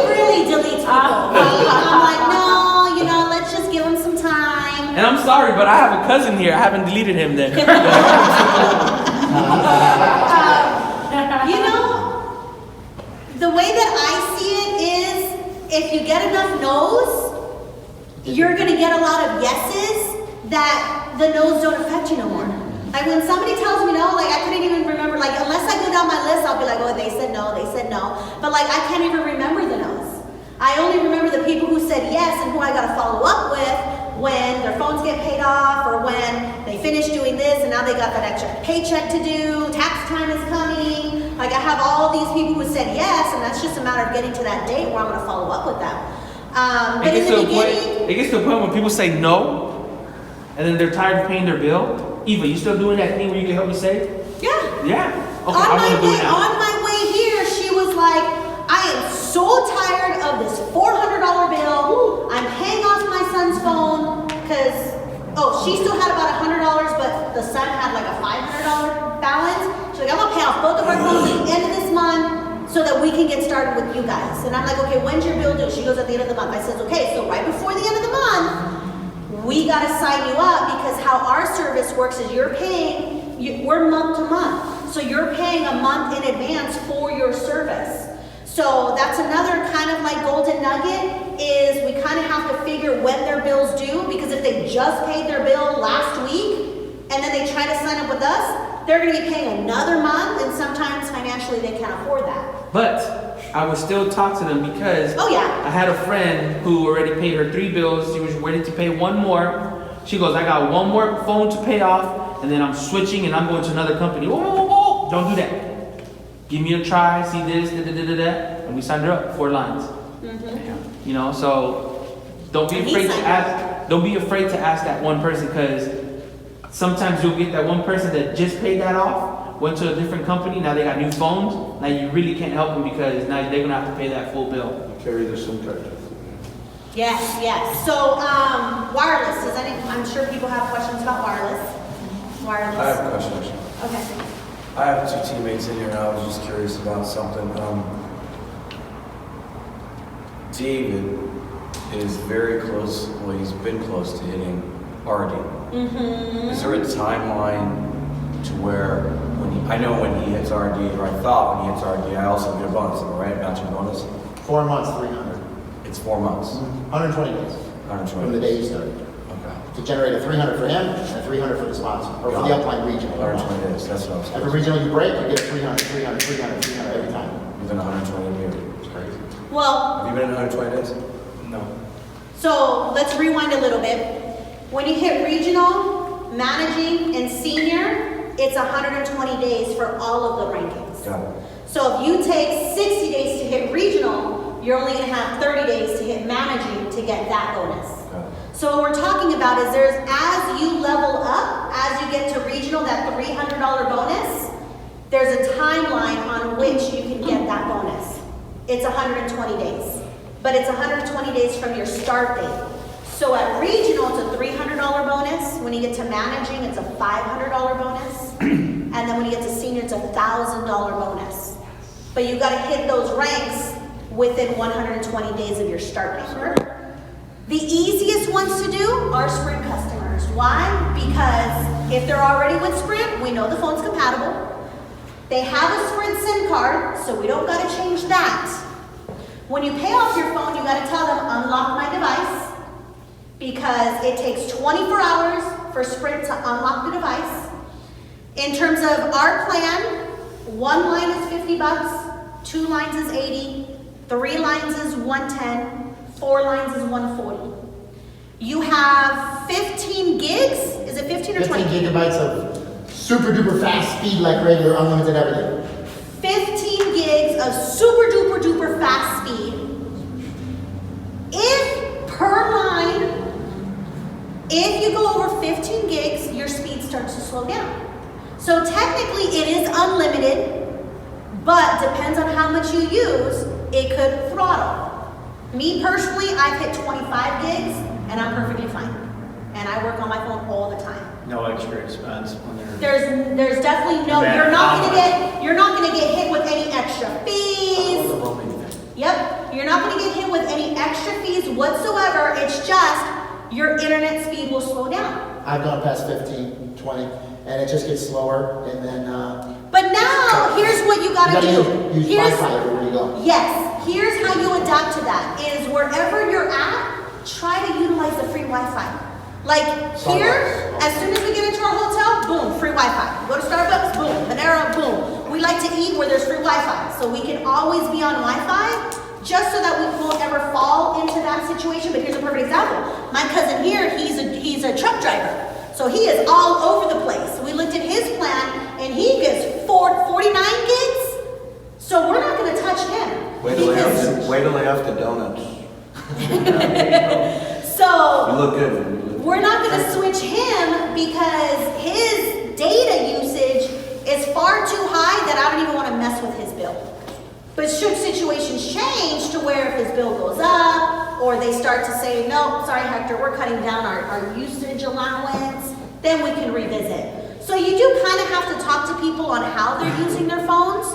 really deletes people. I'm like, no, you know, let's just give him some time. And I'm sorry, but I have a cousin here. I haven't deleted him then. You know, the way that I see it is, if you get enough no's, you're gonna get a lot of yeses that the no's don't affect you no more. Like when somebody tells me no, like I couldn't even remember, like unless I go down my list, I'll be like, oh, they said no. But like I can't even remember the no's. I only remember the people who said yes and who I gotta follow up with when their phones get paid off or when they finish doing this and now they got that extra paycheck to do, tax time is coming. Like I have all these people who said yes, and that's just a matter of getting to that date where I'm gonna follow up with them. But in the beginning, it gets to a point when people say no, and then they're tired of paying their bill. Eva, you still doing that thing where you can help me save? yeah. Yeah. Okay, On I'm my gonna do way, it now. on my way here, she was like, I am so tired of this $400 bill. I'm paying off my son's phone because, she still had about $100, but the son had like a $500 balance. She's like, I'm gonna pay off both of our phones at the end of this month so that we can get started with you guys. And I'm like, okay, when's your bill due? She goes, at the end of the month. I says, okay, so right before the end of the month, we gotta sign you up because how our service works is you're paying, we're month to month. So you're paying a month in advance for your service. So that's another kind of like golden nugget is we kind of have to figure when their bill's due because if they just paid their bill last week and then they try to sign up with us, they're gonna be paying another month and sometimes financially they can't afford that. But I would still talk to them because Oh yeah. I had a friend who already paid her 3 bills. She was ready to pay one more. She goes, I got one more phone to pay off, and then I'm switching and I'm going to another company. Whoa, don't do that. Give me a try, see this, and we signed her up 4 lines. Mm-hmm. You know, so don't be And he afraid to signed ask. Don't be afraid to ask that one person because sometimes you'll get that one person that just paid that off, went to a different company, now they got new phones. Now you really can't help them because now they're gonna have to pay that full bill. You carry the SIM card. Yes, yes. So, wireless, I'm sure people have questions about wireless. Wireless. I have a question, actually. Okay. I have 2 teammates in here, and I was just curious about something. David is very close, well, he's been close to hitting RD. Mm-hmm. Is there a timeline to where, I know when he hits RD, or I thought when he hits RD, I also get a bonus, right? Matching bonus? 4 months, 300. It's 4 months, 120 days 120 from the day you started. Okay. To generate a 300 for him and a 300 for the sponsor, or for the upline regional. 120 days, that's what I was Every saying. regional you break, you get 300, 300, 300, 300 every time. You've been 120 here. It's crazy. Well, Have you been in 120 days? No. so let's rewind a little bit. When you hit regional, managing, and senior, it's 120 days for all of the rankings. Got it. So if you take 60 days to hit regional, you're only gonna have 30 days to hit managing to get that bonus. Got it. So what we're talking about is as you level up, as you get to regional, that $300 bonus, there's a timeline on which you can get that bonus. It's 120 days, but it's 120 days from your start date. So at regional, it's a $300 bonus. When you get to managing, it's a $500 bonus. And then when you get to senior, it's a $1,000 bonus. But you gotta hit those ranks within 120 days of your start date. The easiest ones to do are Sprint customers. Why? Because if they're already with Sprint, we know the phone's compatible. They have a Sprint SIM card, so we don't gotta change that. When you pay off your phone, you gotta tell them, unlock my device, because it takes 24 hours for Sprint to unlock the device. In terms of our plan, 1 line is $50, 2 lines is $80, 3 lines is $110, 4 lines is $140. You have 15 gigs, is it 15 or 20? 15 gigabytes of super duper fast speed like regular unlimited everything. 15 gigs of super duper duper fast speed. If per line, if you go over 15 gigs, your speed starts to slow down. So technically it is unlimited, but depends on how much you use, it could throttle. Me personally, I've hit 25 gigs and I'm perfectly fine. And I work on my phone all the time. No extra expense when they're. There's definitely no, Man, you're not gonna get hit with any extra fees. The roaming thing. Yep, you're not gonna get hit with any extra fees whatsoever. It's just your internet speed will slow down. I've gone past 15, 20, and it just gets slower, and then, But now, here's what you gotta do. use Here's- Wi-Fi everywhere you go. Yes, here's how you adapt to that, is wherever you're at, try to utilize the free Wi-Fi. Like here, as soon as we get into our hotel, boom, free Wi-Fi. Go to Starbucks, boom, Panera, boom. We like to eat where there's free Wi-Fi, so we can always be on Wi-Fi. just so that we won't ever fall into that situation. But here's a perfect example. My cousin here, he's a truck driver. So he is all over the place. We looked at his plan and he gets 49 gigs. So we're not gonna touch him. Wait till they have to donuts. So You look good. we're not gonna switch him because his data usage is far too high that I don't even wanna mess with his bill. But should situations change to where if his bill goes up, or they start to say, no, sorry Hector, we're cutting down our usage allowance, then we can revisit. So you do kind of have to talk to people on how they're using their phones,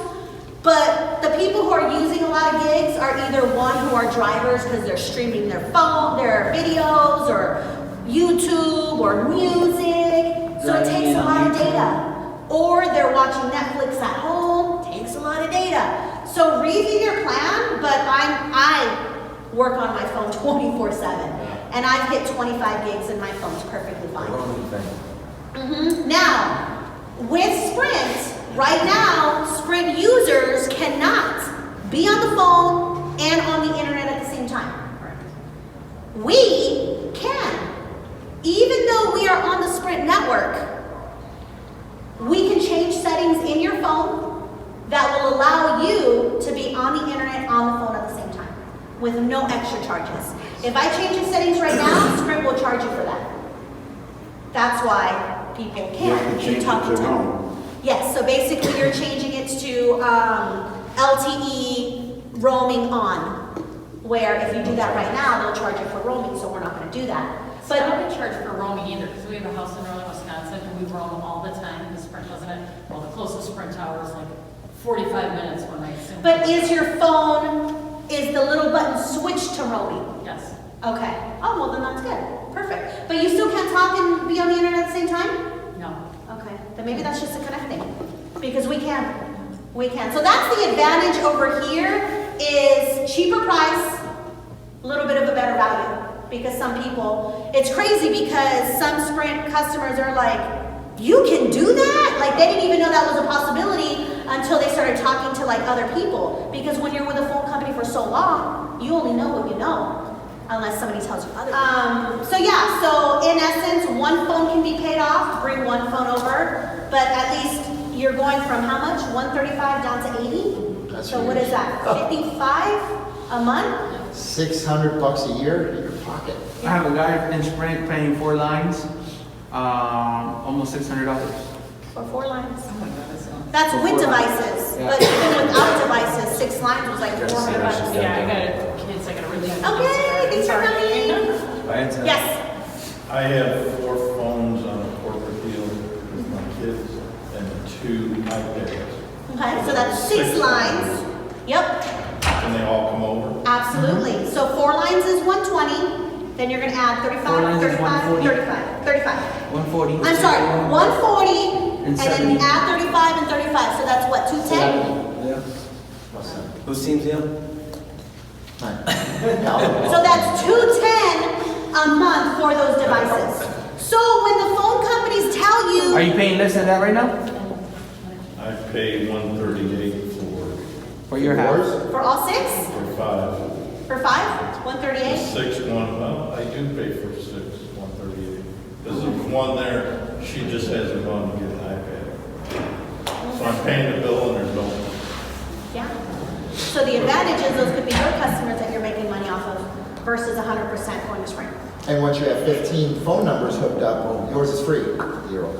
but the people who are using a lot of gigs are either one who are drivers because they're streaming their phone, their videos, or YouTube, or music, so it takes a lot of data. Or they're watching Netflix at home, takes a lot of data. So review your plan, but I work on my phone 24/7, and I've hit 25 gigs and my phone's perfectly fine. Now, with Sprint, right now, Sprint users cannot be on the phone and on the internet at the same time. We can. Even though we are on the Sprint network, we can change settings in your phone that will allow you to be on the internet on the phone at the same time with no extra charges. If I change the settings right now, Sprint will charge you for that. That's why people can keep talking to them. Yes, so basically you're changing it to LTE roaming on, where if you do that right now, they'll charge you for roaming, so we're not gonna do that. But I don't charge for roaming either, because we have a house in northern Wisconsin, and we roam all the time, because Sprint doesn't it? Well, the closest Sprint tower is like 45 minutes when I assume. But is your phone, is the little button switched to roaming? Yes. Okay. Oh, well then that's good. Perfect. But you still can't talk and be on the internet at the same time? No. Okay. Then maybe that's just a connect thing. Because we can. We can. So that's the advantage over here is cheaper price, a little bit of a better value. Because some people, it's crazy because some Sprint customers are like, you can do that? Like they didn't even know that was a possibility until they started talking to like other people. Because when you're with a phone company for so long, you only know what you know. Unless somebody tells you otherwise. So yeah, so in essence, one phone can be paid off, bring one phone over, but at least you're going from how much? 135 down to 80? That's so what huge. is that, 55 a month? $600 a year in your pocket. I have a guy in Sprint paying 4 lines, almost $600. For 4 lines. Oh my God, that's not. That's with devices, Yeah. but even without devices, 6 lines was like $400. Yeah, I got kids, I got to really. Okay, thanks for coming. Yes. I have 4 phones on a corporate deal with my kids and 2 iPads. Okay, so that's 6 lines. Yep, Can they all come over? absolutely. So 4 lines is 120, then you're gonna add 4 35, lines is 35, 140. 35. 140. I'm sorry, 140, and then 70. add 35 and 35, so that's what, 210? Yeah. Whose team's him? So that's 210 a month for those devices. So when the phone companies tell you, Are you paying less than that right now? I pay 138 For your house? Yours? for all 6? for 5. For 5? 138? 6, well, I do pay for 6, 138. Because there's one there, she just hasn't gone to get an iPad. So I'm paying the bill and there's no. Yeah. So the advantage is those could be your customers that you're making money off of versus 100% going to Sprint. And once you have 15 phone numbers hooked up, yours is free. 0.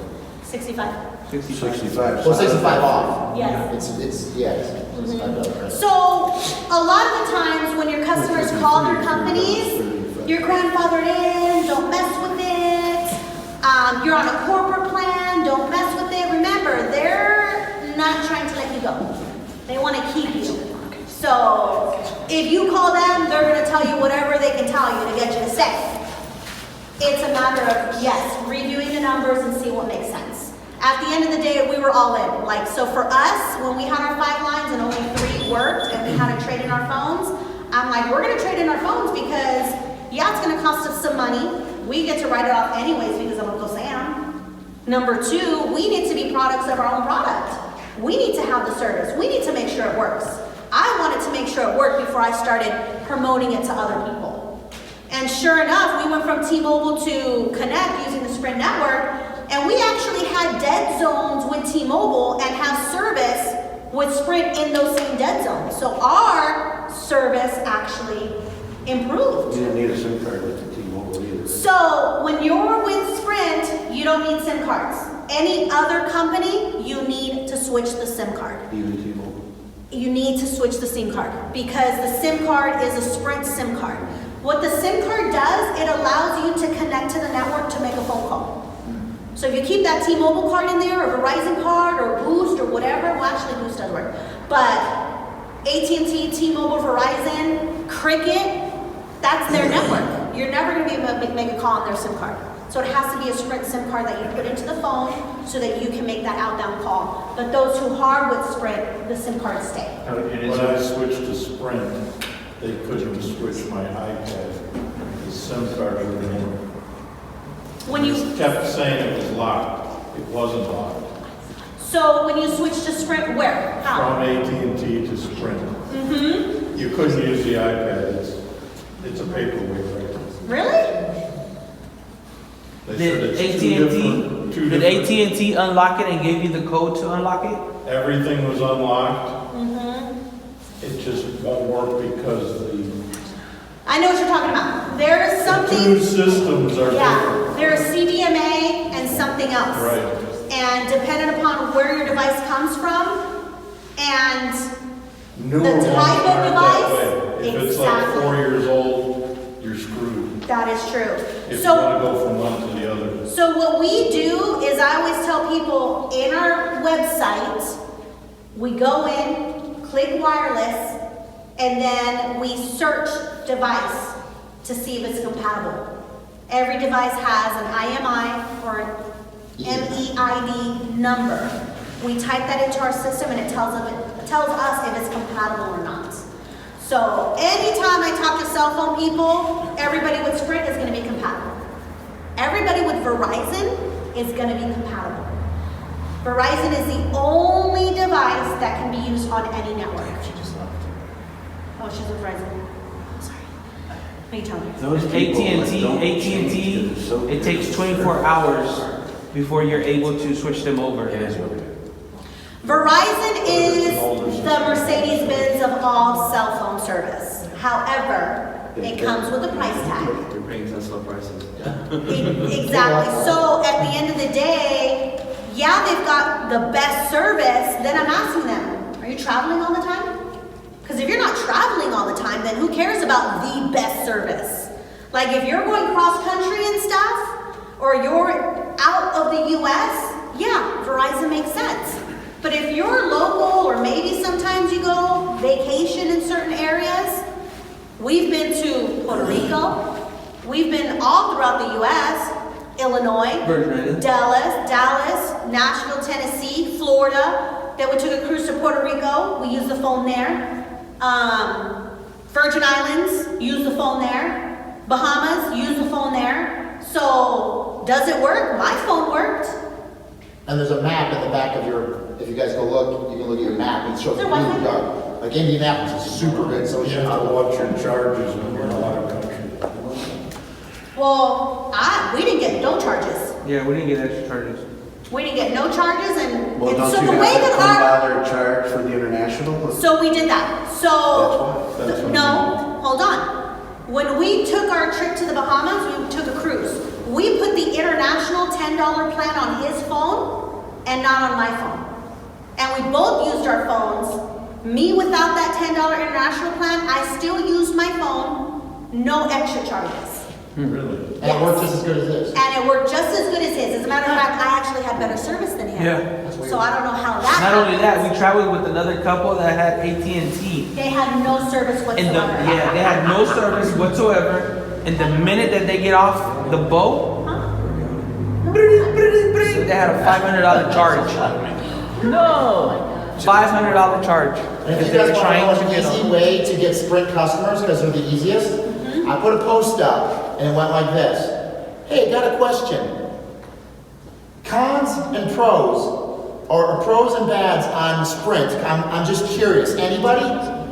65. 65. Well, 65 off. Yes. It's $65. So a lot of the times when your customers call their companies, you're grandfathered in, don't mess with it. You're on a corporate plan, don't mess with it. Remember, they're not trying to let you go. They want to keep you. So if you call them, they're going to tell you whatever they can tell you to get you to stay. It's a matter of, yes, reviewing the numbers and see what makes sense. At the end of the day, we were all in. Like, so for us, when we had our 5 lines and only 3 worked and we had to trade in our phones, I'm like, we're going to trade in our phones because, yeah, it's going to cost us some money. We get to write it off anyways because of Uncle Sam. Number 2, we need to be products of our own product. We need to have the service. We need to make sure it works. I I wanted to make sure it worked before I started promoting it to other people. And sure enough, we went from T-Mobile to Connect using the Sprint network, and we actually had dead zones with T-Mobile and have service with Sprint in those same dead zones. So our service actually improved. You didn't need a SIM card with the T-Mobile either. So when you're with Sprint, you don't need SIM cards. Any other company, you need to switch the SIM card. Even T-Mobile. You need to switch the SIM card because the SIM card is a Sprint SIM card. What the SIM card does, it allows you to connect to the network to make a phone call. So if you keep that T-Mobile card in there, or Verizon card, or Boost, or whatever, well actually Boost does work, but AT&T, T-Mobile, Verizon, Cricket, that's their network. You're never going to be able to make a call on their SIM card. So it has to be a Sprint SIM card that you put into the phone so that you can make that outbound call. But those who are with Sprint, the SIM cards stay. When I switched to Sprint, they couldn't switch my iPad. The SIM card wouldn't work. When you It kept saying it was locked. It wasn't locked. So when you switch to Sprint, where? How? From AT&T to Sprint. Mm-hmm. You couldn't use the iPad. It's a paperweight, right? Really? They Did said it's two AT&T, did different- AT&T unlock it and gave you the code to unlock it? Everything was unlocked. Mm-hmm. It just won't work because the I know what you're talking about. There is two something, systems are yeah, different. there's CDMA and something else. Right. And depending upon where your device comes from and Newer The ones type of aren't that device? way. If it's like Exactly. 4 years old, you're screwed. that is true. If you So, want to go from one to the other. so what we do is I always tell people in our website, we go in, click wireless, and then we search device to see if it's compatible. Every device has an IMI or an MEID number. We type that into our system and it tells us if it's compatible or not. So anytime I talk to cell phone people, everybody with Sprint is going to be compatible. Everybody with Verizon is going to be compatible. Verizon is the only device that can be used on any network. Oh, she's with Verizon. I'm sorry. What are you telling me? Those AT&T, it takes 24 hours before you're able to switch them over. It is really good. Verizon is the Mercedes-Benz of all cell phone service. However, it comes with a price tag. They're paying Tesla prices. Exactly. So at the end of the day, yeah, they've got the best service. Then I'm asking them, are you traveling all the time? Because if you're not traveling all the time, then who cares about the best service? Like if you're going cross country and stuff, or you're out of the US, yeah, Verizon makes sense. But if you're local, or maybe sometimes you go vacation in certain areas, we've been to Puerto Rico, we've been all throughout the US, Illinois, Virgin Islands. Dallas, Nashville, Tennessee, Florida. Then we took a cruise to Puerto Rico, we used the phone there. Virgin Islands, use the phone there. Bahamas, use the phone there. So, does it work? My phone worked. And there's a map at the back of your, if you guys go look, you can look at your map and it shows Is blue there and Wi-Fi? dark. Like Indianapolis is super good, so is You have to Chicago. watch your charges when you're in a lot of country. Well, we didn't get no charges. Yeah, we didn't get extra charges. We didn't get no charges and, Well, and don't so you the have way that that $10 charge for the international? so we did that. So, That's what no, hold on. When we took our trip to the Bahamas, we took a cruise. We put the international $10 plan on his phone and not on my phone. And we both used our phones. Me without that $10 international plan, I still used my phone, no extra charges. Really? And it works just as good as this. And it worked just as good as his. As a matter of fact, I actually had better service than him. Yeah. So I don't know how that Not only happened. that, we traveled with another couple that had AT&T. They had no service And whatsoever. they had no service whatsoever. And the minute that they get off the boat, they had a $500 charge. No, $500 charge. And if Because you they were guys want to trying know to an get easy on. way to get Sprint customers, because they're the easiest, I put a post up and it went like this. Hey, got a question. Cons and pros, or pros and bads on Sprint. I'm just curious. Anybody?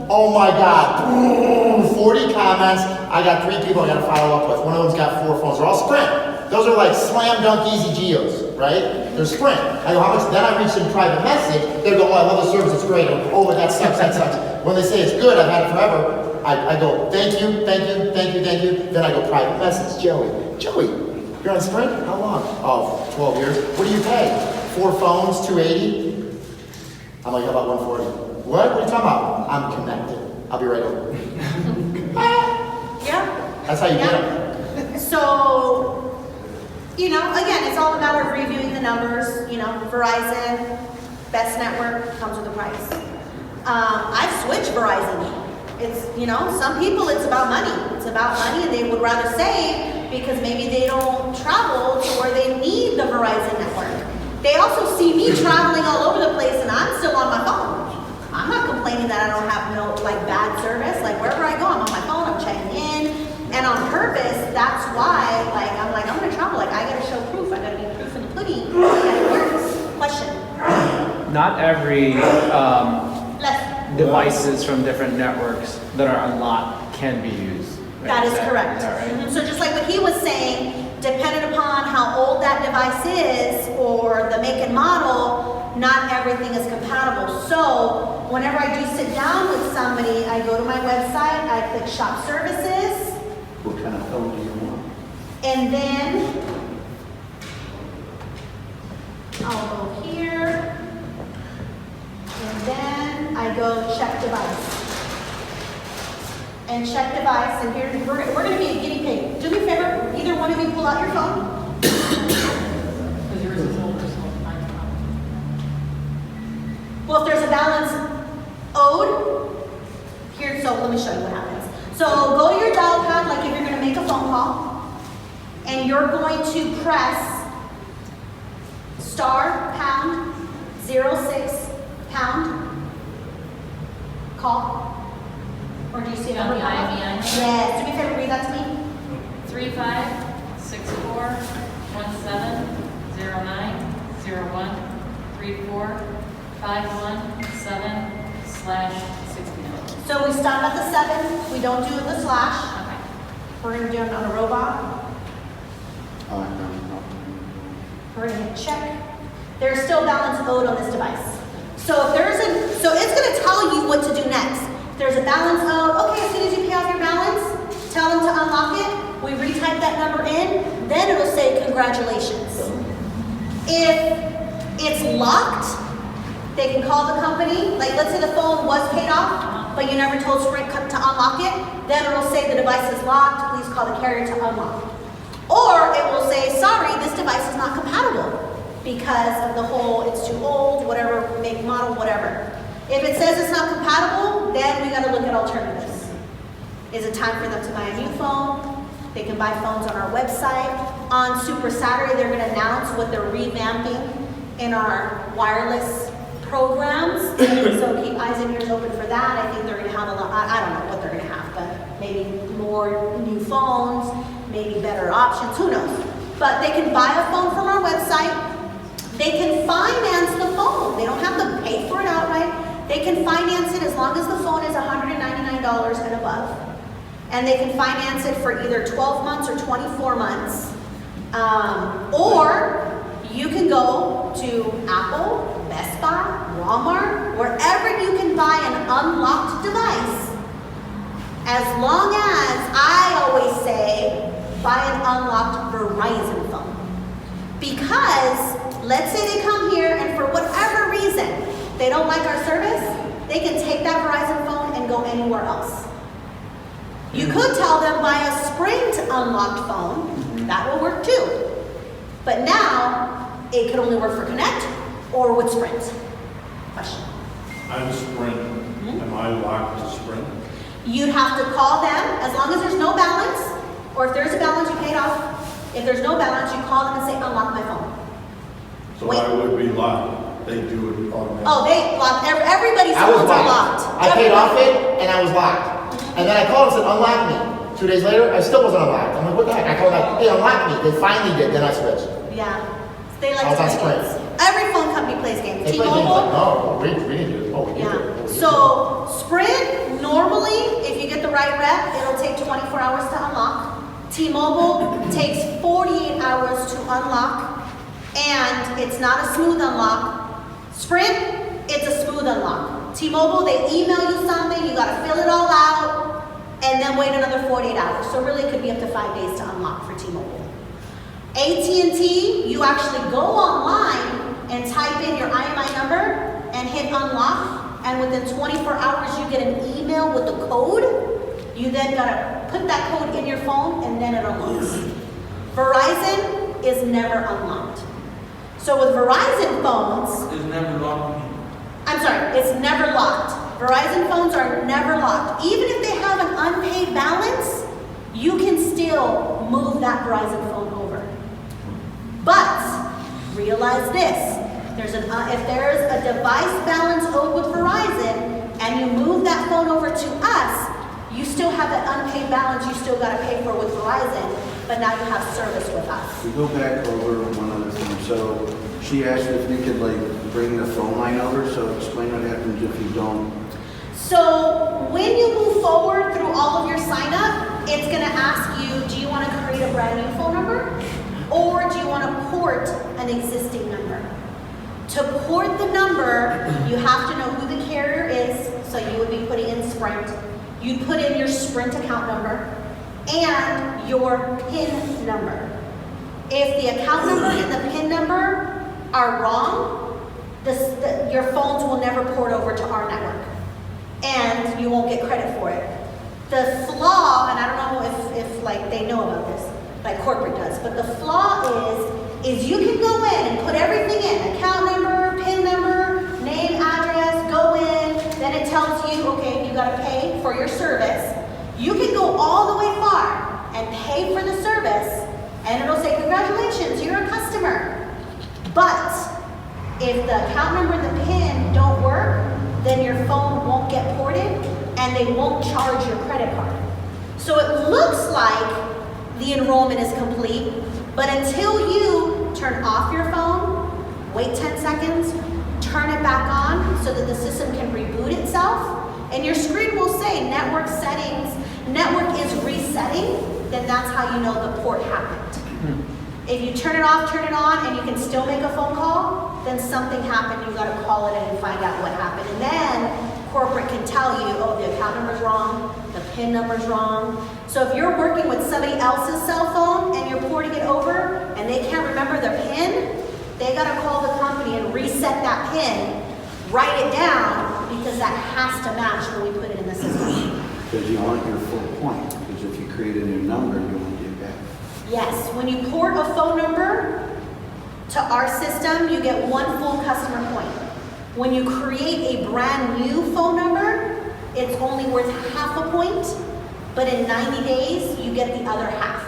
Oh my God, boom, 40 comments. I got 3 people I gotta follow up with. One of them's got 4 phones. They're all Sprint. Those are like slam dunk easy Geos, right? They're Sprint. I go, how much? Then I reach in private message. They go, oh, I love the service, it's great. I go, oh, but that sucks, that sucks. When they say it's good, I've had it forever. I go, thank you, thank you, thank you, thank you. Then I go private message, Joey, you're on Sprint? How long? Oh, 12 years. What do you pay? 4 phones, 280? I'm like, how about 140? What are you talking about? I'm connected. I'll be right over. Yeah. That's how you get them. So, you know, again, it's all a matter of reviewing the numbers. You know, Verizon, best network, comes with a price. I've switched Verizon. It's, you know, some people it's about money. It's about money and they would rather save because maybe they don't travel to where they need the Verizon network. They also see me traveling all over the place and I'm still on my phone. I'm not complaining that I don't have no, like, bad service. Like, wherever I go, I'm on my phone, I'm checking in. And on purpose, that's why, like, I'm gonna travel. Like, I gotta show proof. I gotta be proof in the pudding that it works. Question. Not every Less. devices from different networks that are unlocked can be used. right? That is correct. Is that right? Mhm. So just like what he was saying, depending upon how old that device is or the make and model, not everything is compatible. So whenever I do sit down with somebody, I go to my website, I click shop services, What kind of phone do you want? and then I'll go here, and then I go check device. And check device, and here, we're gonna be a guinea pig. Do me a favor, either one of you pull out your phone. Because yours is older, so mine's not. Well, if there's a balance owed, here, so let me show you what happens. So go to your dial pad, like if you're gonna make a phone call, and you're going to press *#06# call. Or do you see a number? On the IMEI? Yes, do me a favor, read that to me. 35641709013451/69. So we stop at the 7, we don't do the slash. Okay. We're gonna do it on a robot. Oh, no. We're gonna hit check. There's still balance owed on this device. So if so it's gonna tell you what to do next. If there's a balance owed, okay, as soon as you pay off your balance, tell them to unlock it. We retype that number in, then it'll say congratulations. If it's locked, they can call the company. Like, let's say the phone was paid off, but you never told Sprint to unlock it, then it'll say the device is locked, please call the carrier to unlock. Or it will say, sorry, this device is not compatible because of the whole, it's too old, whatever, make, model, whatever. If it says it's not compatible, then we gotta look at alternatives. Is it time for them to buy a new phone? They can buy phones on our website. On Super Saturday, they're gonna announce what they're revamping in our wireless programs. So keep eyes and ears open for that. I think they're gonna have a lot, I don't know what they're gonna have, but maybe more new phones, maybe better options, who knows? But they can buy a phone from our website. They can finance the phone. They don't have to pay for it outright. They can finance it as long as the phone is $199 and above. And they can finance it for either 12 months or 24 months. Or you can go to Apple, Best Buy, Walmart, wherever you can buy an unlocked device. As long as, I always say, buy an unlocked Verizon phone. Because, let's say they come here and for whatever reason, they don't like our service, they can take that Verizon phone and go anywhere else. You could tell them buy a Sprint unlocked phone, that will work too. But now, it could only work for Connect or with Sprint. Question. I'm Sprint. Am I locked to Sprint? You'd have to call them, as long as there's no balance, or if there's a balance you paid off, if there's no balance, you call them and say, unlock my phone. So Wait. I would be locked. They do it automatically. Oh, they locked, everybody's I was phones are locked. locked. I paid off it and I was locked. And then I called and said, unlock me. 2 days later, I still wasn't unlocked. I'm like, what the heck? I called like, hey, unlock me. They finally did, then I switched. Yeah. They like How's to that play Sprint? games. Every phone company plays games. They play games like, T-Mobile, no, we didn't do it. Oh, we did it. Oh, yeah. we did So Sprint, normally, if you get the right rep, it'll take 24 hours to unlock. T-Mobile takes 48 hours to unlock, and it's not a smooth unlock. Sprint, it's a smooth unlock. T-Mobile, they email you something, you gotta fill it all out, and then wait another 48 hours. So really, it could be up to 5 days to unlock for T-Mobile. AT&T, you actually go online and type in your IMI number and hit unlock, and within 24 hours you get an email with the code. You then gotta put that code in your phone and then it unlocks. Verizon is never unlocked. So with Verizon phones, It's never locked. I'm sorry, it's never locked. Verizon phones are never locked. Even if they have an unpaid balance, you can still move that Verizon phone over. But realize this, if there's a device balance owed with Verizon and you move that phone over to us, you still have that unpaid balance you still gotta pay for with Verizon, but now you have service with us. We go back over one other thing. So she asked if you could like bring the phone line over, so explain what happens if you don't. So when you move forward through all of your sign up, it's gonna ask you, do you wanna create a brand new phone number? Or do you wanna port an existing number? To port the number, you have to know who the carrier is, so you would be putting in Sprint. You'd put in your Sprint account number and your PIN number. If the account number and the PIN number are wrong, your phones will never port over to our network, and you won't get credit for it. The flaw, and I don't know if like they know about this, like corporate does, but the flaw is you can go in and put everything in, account number, PIN number, name, address, go in, then it tells you, okay, you gotta pay for your service. You can go all the way far and pay for the service, and it'll say, congratulations, you're a customer. But if the account number and the PIN don't work, then your phone won't get ported and they won't charge your credit card. So it looks like the enrollment is complete, but until you turn off your phone, wait 10 seconds, turn it back on so that the system can reboot itself, and your screen will say network settings, network is resetting, then that's how you know the port happened. If you turn it off, turn it on, and you can still make a phone call, then something happened, you gotta call it in and find out what happened. And then corporate can tell you, oh, the account number's wrong, the PIN number's wrong. So if you're working with somebody else's cell phone and you're porting it over and they can't remember their PIN, they gotta call the company and reset that PIN, write it down, because that has to match when we put it in the system. Because you want your full point. Because if you create a new number, you want it back. Yes, when you port a phone number to our system, you get one full customer point. When you create a brand new phone number, it's only worth half a point, but in 90 days, you get the other half.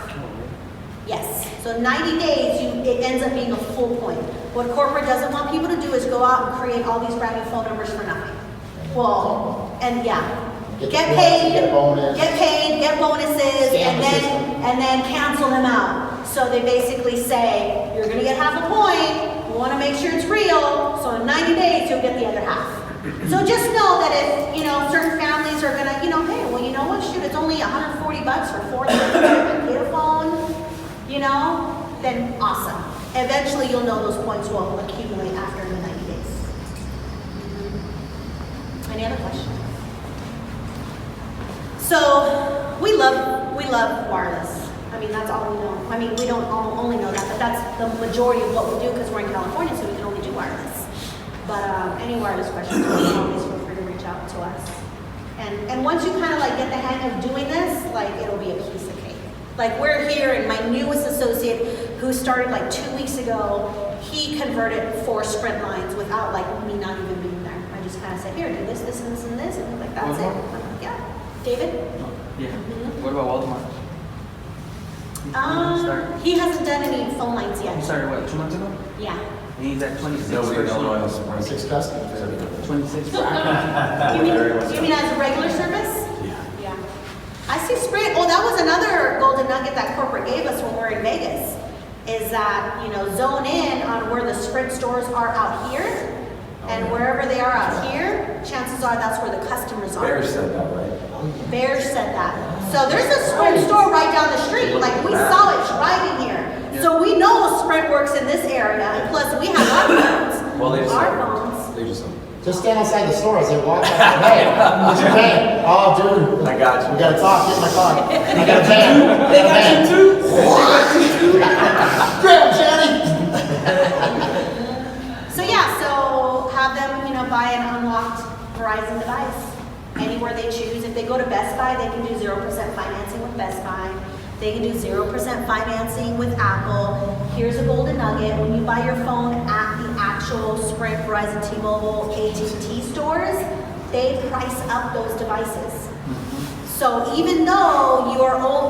Yes, so 90 days, it ends up being a full point. What corporate doesn't want people to do is go out and create all these brand new phone numbers for nothing. Well, and yeah, get paid, get bonuses, and then cancel them out. So they basically say, you're gonna get half a point, we wanna make sure it's real, so in 90 days, you'll get the other half. So just know that if, certain families are gonna, hey, well, you know what, shoot, it's only $140 for 4 years, get a phone, then awesome. Eventually, you'll know those points will accumulate after the 90 days. Any other questions? So we love wireless. I mean, that's all we know. I mean, we don't only know that, but that's the majority of what we do because we're in California, so we can only do wireless. But any wireless questions, always feel free to reach out to us. And once you kind of get the hang of doing this, it'll be a piece of cake. We're here, and my newest associate, who started 2 weeks ago, he converted 4 Sprint lines without me not even being there. I just kind of said, here, do this, this, and this, and this, and that's it. I'm like, yeah. David? Yeah. What about Waldemar? He hasn't done any phone lines yet. He started what, 2 months ago? Yeah. And he's at 26. Nobody in Illinois is 26 customers. 26. You mean as a regular service? Yeah. I see Sprint. Oh, that was another golden nugget that corporate gave us when we were in Vegas. Is that, zone in on Sprint stores are out here, and wherever they are out here, chances are that's where the customers are. Bear said that, right? Bear said that. So there's a Sprint store right down the street, like we saw it driving here. So we know Sprint works in this area, and plus we have our phones. Well, they just Our phones. They just. Just stand outside the store as they walk up. Hey, what's your name? Oh, dude. I got you. We gotta talk. Get in my car. I got a van. They got you too? Grab Jenny. So yeah, so have them, buy an unlocked Verizon device anywhere they choose. If they go to Best Buy, they can do 0% financing with Best Buy. They can do 0% financing with Apple. Here's a golden nugget. When you buy your phone at the actual Sprint, Verizon, T-Mobile, AT&T stores, they price up those devices. So even though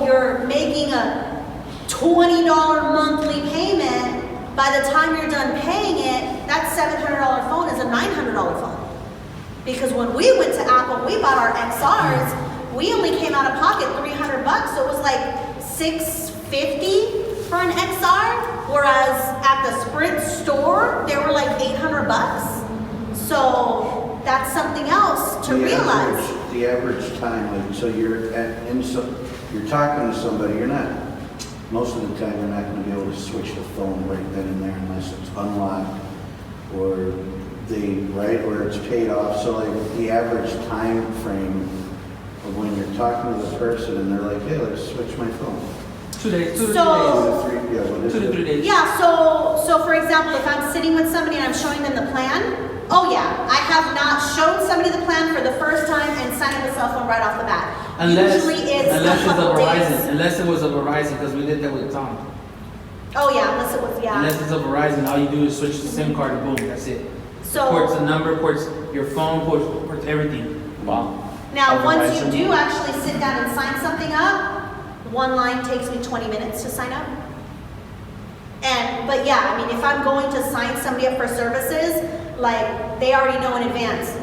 you're making a $20 monthly payment, by the time you're done paying it, that $700 phone is a $900 phone. Because when we went to Apple, we bought our XRs, we only came out of pocket $300, so it was like $650 for an XR, whereas at the Sprint store, they were like $800. So that's something else to realize. The average time, like, so you're you're talking to somebody, most of the time, you're not gonna be able to switch the phone right then and there unless it's unlocked or or it's paid off. So like the average time frame of when you're talking to the person and they're like, hey, let's switch my phone. 2 days, 2 to 3 So- days. 2 to 3, yeah, what is 2 to 3 it? days. Yeah, so for example, if I'm sitting with somebody and I'm showing them the plan, oh yeah, I have not shown somebody the plan for the first time and signed up a cell phone right off the bat. Usually it's a couple days. Unless it was a Verizon, because we did that with Tom. Oh yeah, unless it was, yeah. Unless it's a Verizon, all you do is switch the SIM card and boom, that's it. Ports So the number, ports your phone, ports everything. Wow. now, Of once you Verizon. do actually sit down and sign something up, one line takes me 20 minutes to sign up. But yeah, I mean, if I'm going to sign somebody up for services, like they already know in advance,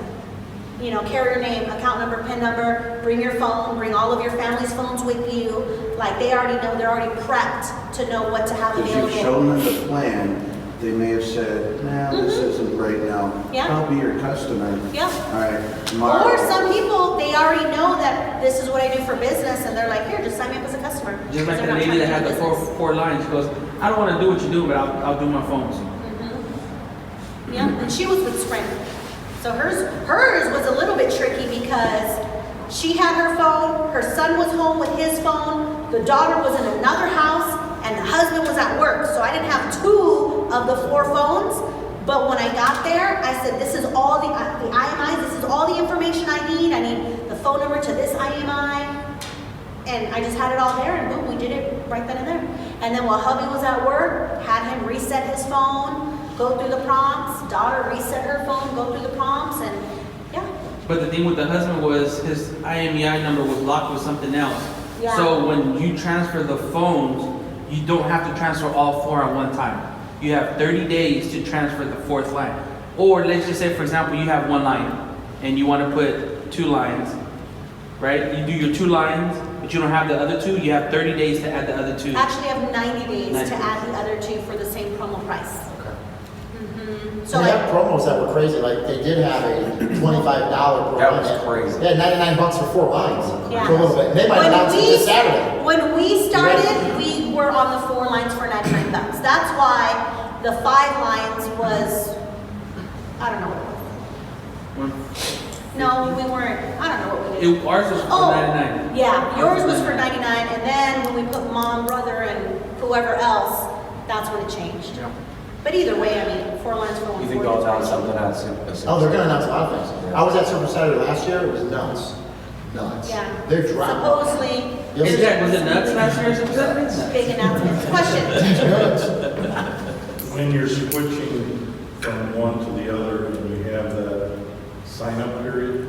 carrier name, account number, PIN number, bring your phone, bring all of your family's phones with you. Like they already know, they're already prepped to know what to have If available. you've shown them the plan, they may have said, nah, this isn't right now. Yeah. I'll be your customer. Yeah. All right, tomorrow. Or some people, they already know that this is what I do for business, and they're like, here, just sign me up as a customer. Just like They're the not lady trying that to had do the business. four lines, she goes, I don't want to do what you do, but I'll do my phones. Yeah, and she was with Sprint. So hers was a little bit tricky because she had her phone, her son was home with his phone, the daughter was in another house, and the husband was at work. So I didn't have 2 of the 4 phones. But when I got there, I said, this is all the IMIs, this is all the information I need. I need the phone number to this IMI. And I just had it all there, and boom, we did it right then and there. And then while hubby was at work, had him reset his phone, go through the prompts, daughter reset her phone, go through the prompts, and yeah. But the thing with the husband was his IMEI number was locked with something else. Yeah. So when you transfer the phones, you don't have to transfer all 4 at one time. You have 30 days to transfer the 4th line. Or let's just say, for example, you have 1 line and you want to put 2 lines, right? You do your 2 lines, but you don't have the other 2. You have 30 days to add the other 2. Actually, I have 90 days 90 to days. add the other 2 for the same promo price. Okay. So They like, have promos that were crazy, like they did have a $25 per That line. was crazy. Yeah, $99 for 4 lines. Yeah. For a little bit. They might announce it this Saturday. when we started, we were on the 4 lines for $99. That's why the 5 lines was, I don't know what it was. No, we weren't, I don't know what we did. Ours was Oh, $4.99. yeah, yours was for 99, and then when we put mom, brother, and whoever else, that's when it changed. Yeah. But either way, I mean, 4 lines for 140. You think they'll announce something else? Oh, they're gonna announce a lot of things. I was at Super Saturday last year, it was nuts. Nuts. Yeah. They're dropping. Supposedly, Is that, was it nuts last year or something? big announcements. Question? When you're switching from one to the other and you have that sign-up period,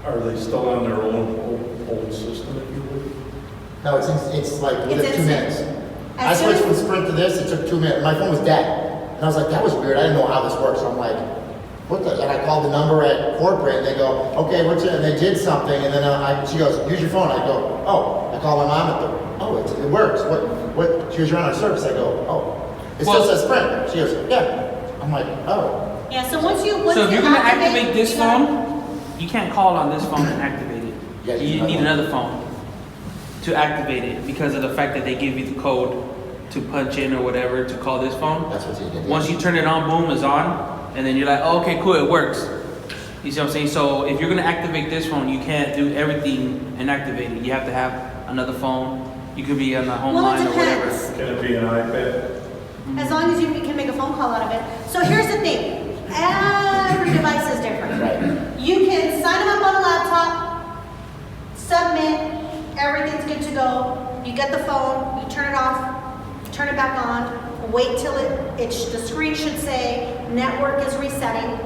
are they still on their old system, if you would? No, it's like, within It's 2 instant. minutes. I As soon switched as- from Sprint to this, it took 2 minutes. My phone was dead. And I was like, that was weird. I didn't know how this works. So I'm like, what the? And I called the number at corporate and they go, okay, what's it? And they did something. And then she goes, use your phone. I go, oh. I call my mom at the, oh, it works. What? She goes, you're on our service. I go, oh. It Well- still says Sprint. She goes, yeah. I'm like, oh. Yeah, so once you So if you're gonna activate this you gotta- phone, you can't call on this phone and activate it. Yeah, You need another phone to activate it because of the fact that they give you the code to punch in or whatever to call this phone. That's what he did. Once you turn it on, boom, it's on, and then you're like, oh, okay, cool, it works. You see what I'm saying? So if you're gonna activate this phone, you can't do everything and activate it. You have to have another phone. You could be on the home Well, it line or whatever. depends. Can it be an iPad? As long as you can make a phone call out of it. So here's the thing, every device is different. Right. You can sign them up on a laptop, submit, everything's good to go. You get the phone, you turn it off, turn it back on, wait till the screen should say network is resetting.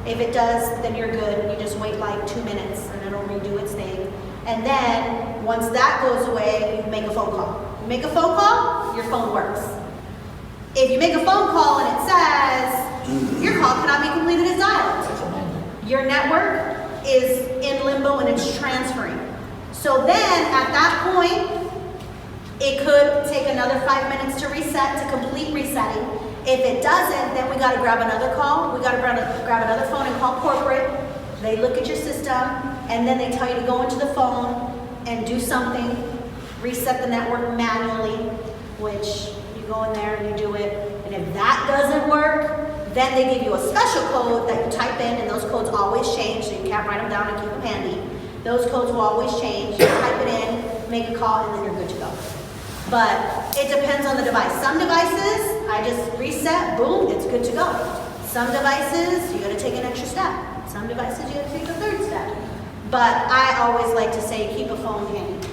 If it does, then you're good. You just wait like 2 minutes and it'll redo its thing. And then, once that goes away, you make a phone call. You make a phone call, your phone works. If you make a phone call and it says, your call cannot be completed as dialed, your network is in limbo and it's transferring. So then, at that point, it could take another 5 minutes to reset, to complete resetting. If it doesn't, then we gotta grab another call. We gotta grab another phone and call corporate. They look at your system, and then they tell you to go into the phone and do something, reset the network manually, which you go in there and you do it. And if that doesn't work, then they give you a special code that you type in, and those codes always change, so you can't write them down and keep them handy. Those codes will always change. You type it in, make a call, and then you're good to go. But it depends on the device. Some devices, I just reset, boom, it's good to go. Some devices, you gotta take an extra step. Some devices, you gotta take a third step. But I always like to say, keep a phone handy.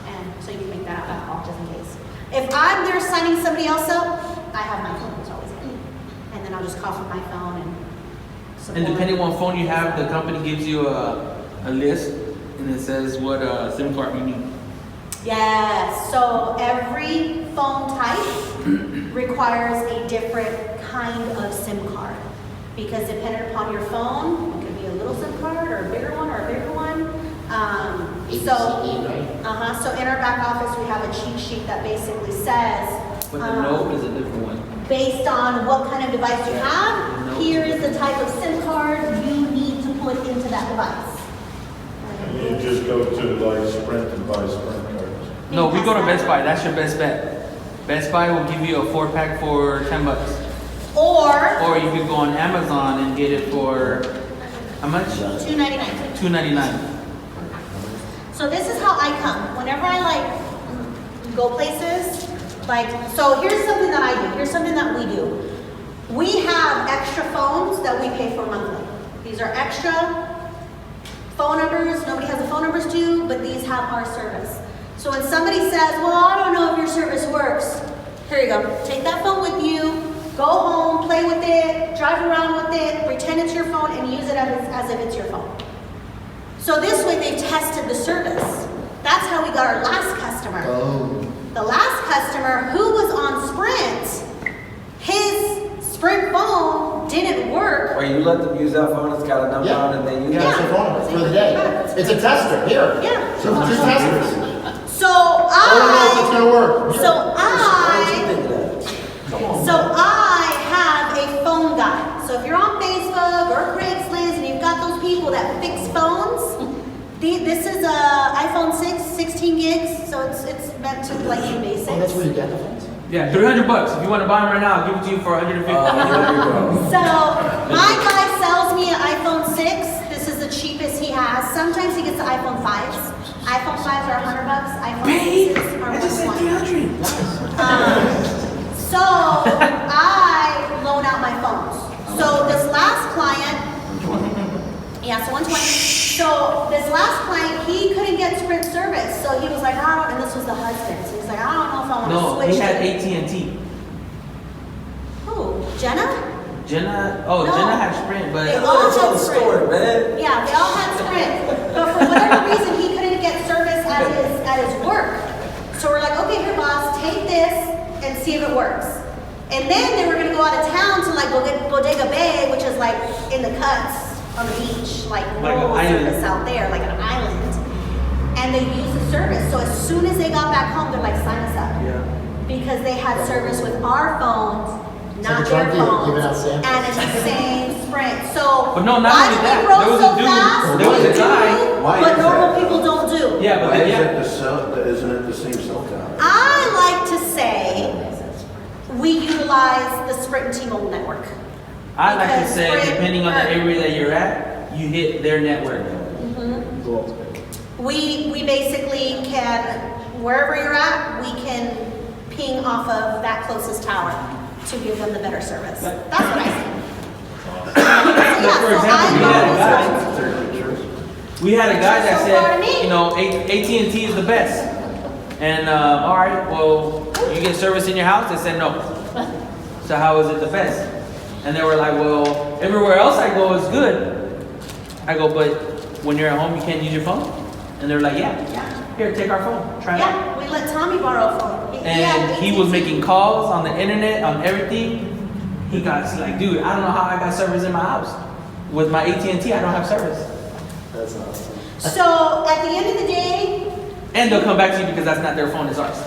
And so you can make that out call just in case. If I'm there signing somebody else up, I have my phone, it's always handy. And then I'll just call from my phone and support. And depending on what phone you have, the company gives you a list and it says what SIM card you need. Yes, so every phone type requires a different kind of SIM card. Because depending upon your phone, it could be a little SIM card or a bigger one or a bigger one. So in our back office, we have a cheat sheet that basically says, But the Note is a different one. based on what kind of device you have, No. here is the type of SIM card you need to put into that device. And you just go to like Sprint and buy Sprint cards. No, we go to Best Buy. That's your best bet. Best Buy will give you a 4-pack for $10. Or you could go on Amazon and get it for how much? $2.99. $2.99. So this is how I come. Whenever I like go places, like, so here's something that I do. Here's something that we do. We have extra phones that we pay for monthly. These are extra phone numbers. Nobody has the phone numbers to, but these have our service. So when somebody says, well, I don't know if your service works, here you go. Take that phone with you, go home, play with it, drive around with it, pretend it's your phone, and use it as if it's your phone. So this way they've tested the service. That's how we got our last customer. Oh. The last customer who was on Sprint, his Sprint phone didn't work. Or you let them use that phone, it's got a number Yeah. on it, they use Yeah, it. it's a phone number for the day. It's a tester, here. Yeah. So two testers. So I don't know if it's I, gonna work. Here. so I have a phone guy. So if you're on Facebook or Craigslist and you've got those people that fix phones, this is a iPhone 6, 16 gigs, so it's meant to like do basics. Oh, that's where you get the phones? Yeah, $300. If you want to buy them right now, I'll give it to you for $150. There you go. So my guy sells me an iPhone 6. This is the cheapest he has. Sometimes he gets the iPhone 5s. iPhone 5s are $100. iPhone 6s are $120. So I loan out my phones. So this last client, yeah, so 120. So this last client, he couldn't get Sprint service. So he was like, I don't, and this was the husband. So he's like, I don't know if I want to No, switch. he had to- AT&T. Who? Jenna? Jenna No. had Sprint, but They all Tell had the Sprint. story, man. Yeah, they all had Sprint, but for whatever reason, he couldn't get service at his work. So we're like, okay, here, boss, take this and see if it works. And then they were gonna go out of town to like Bodega Bay, which is like in the cuts on the beach, like Like an no island. service out there, like an island. And they used the service. So as soon as they got back home, they're like, sign us up. yeah. because they had service with our phones, not It's like their a drug dealer, phones. giving out samples. And it's the same Sprint, so. But no, not why only do we that, grow there was so a dude- fast? there was We a guy- do, Why but is normal that? people don't do. Yeah, but Why then, is yeah. it the cell, isn't it the same cell tower? I like to say we utilize the Sprint and T-Mobile network. I like to Because say, Sprint- depending on the area that you're at, you hit their network. We basically can, wherever you're at, we can ping off of that closest tower to give them the better service. That's what I say. For example, we had a guy that So far to me. said, you know, AT&T is the best. And, all right, well, you get service in your house? They said no. So how is it the best? And they were like, well, everywhere else I go is good. I go, but when you're at home, you can't use your phone? And they're like, yeah. Yeah. Here, take our phone. Try it out. Yeah, we let Tommy borrow a phone. And he was making calls on the internet, on everything. He got, he's like, dude, I don't know how I got service in my house. With my AT&T, I don't have service. That's awesome. So at the end of the day, And they'll come back to you because that's not their phone, it's ours.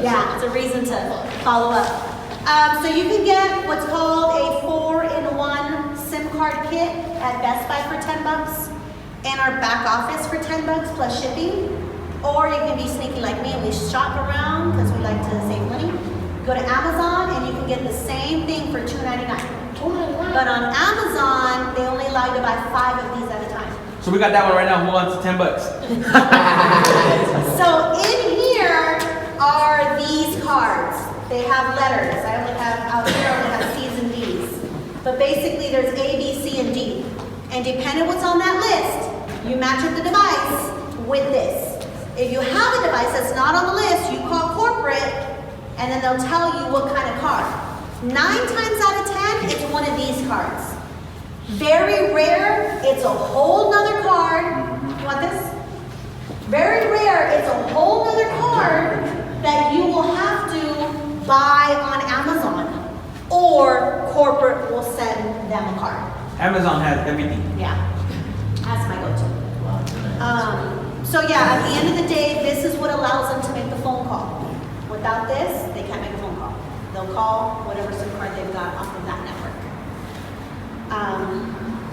yeah, it's a reason to follow up. So you can get what's called a 4-in-1 SIM card kit at Best Buy for $10 and our back office for $10 plus shipping. Or you can be sneaky like me and we shop around because we like to save money. Go to Amazon and you can get the same thing for $2.99. But on Amazon, they only allow you to buy 5 of these at a time. So we got that one right now. Who wants $10? So in here are these cards. They have letters. I only have, out here I only have C's and D's. But basically there's A, B, C, and D. And depending what's on that list, you match up the device with this. If you have a device that's not on the list, you call corporate and then they'll tell you what kind of card. 9 times out of 10, it's one of these cards. Very rare, it's a whole nother card. You want this? Very rare, it's a whole nother card that you will have to buy on Amazon, or corporate will send them a card. Amazon has everything. Yeah, that's my go-to. So yeah, at the end of the day, this is what allows them to make the phone call. Without this, they can't make a phone call. They'll call whatever SIM card they've got off of that network.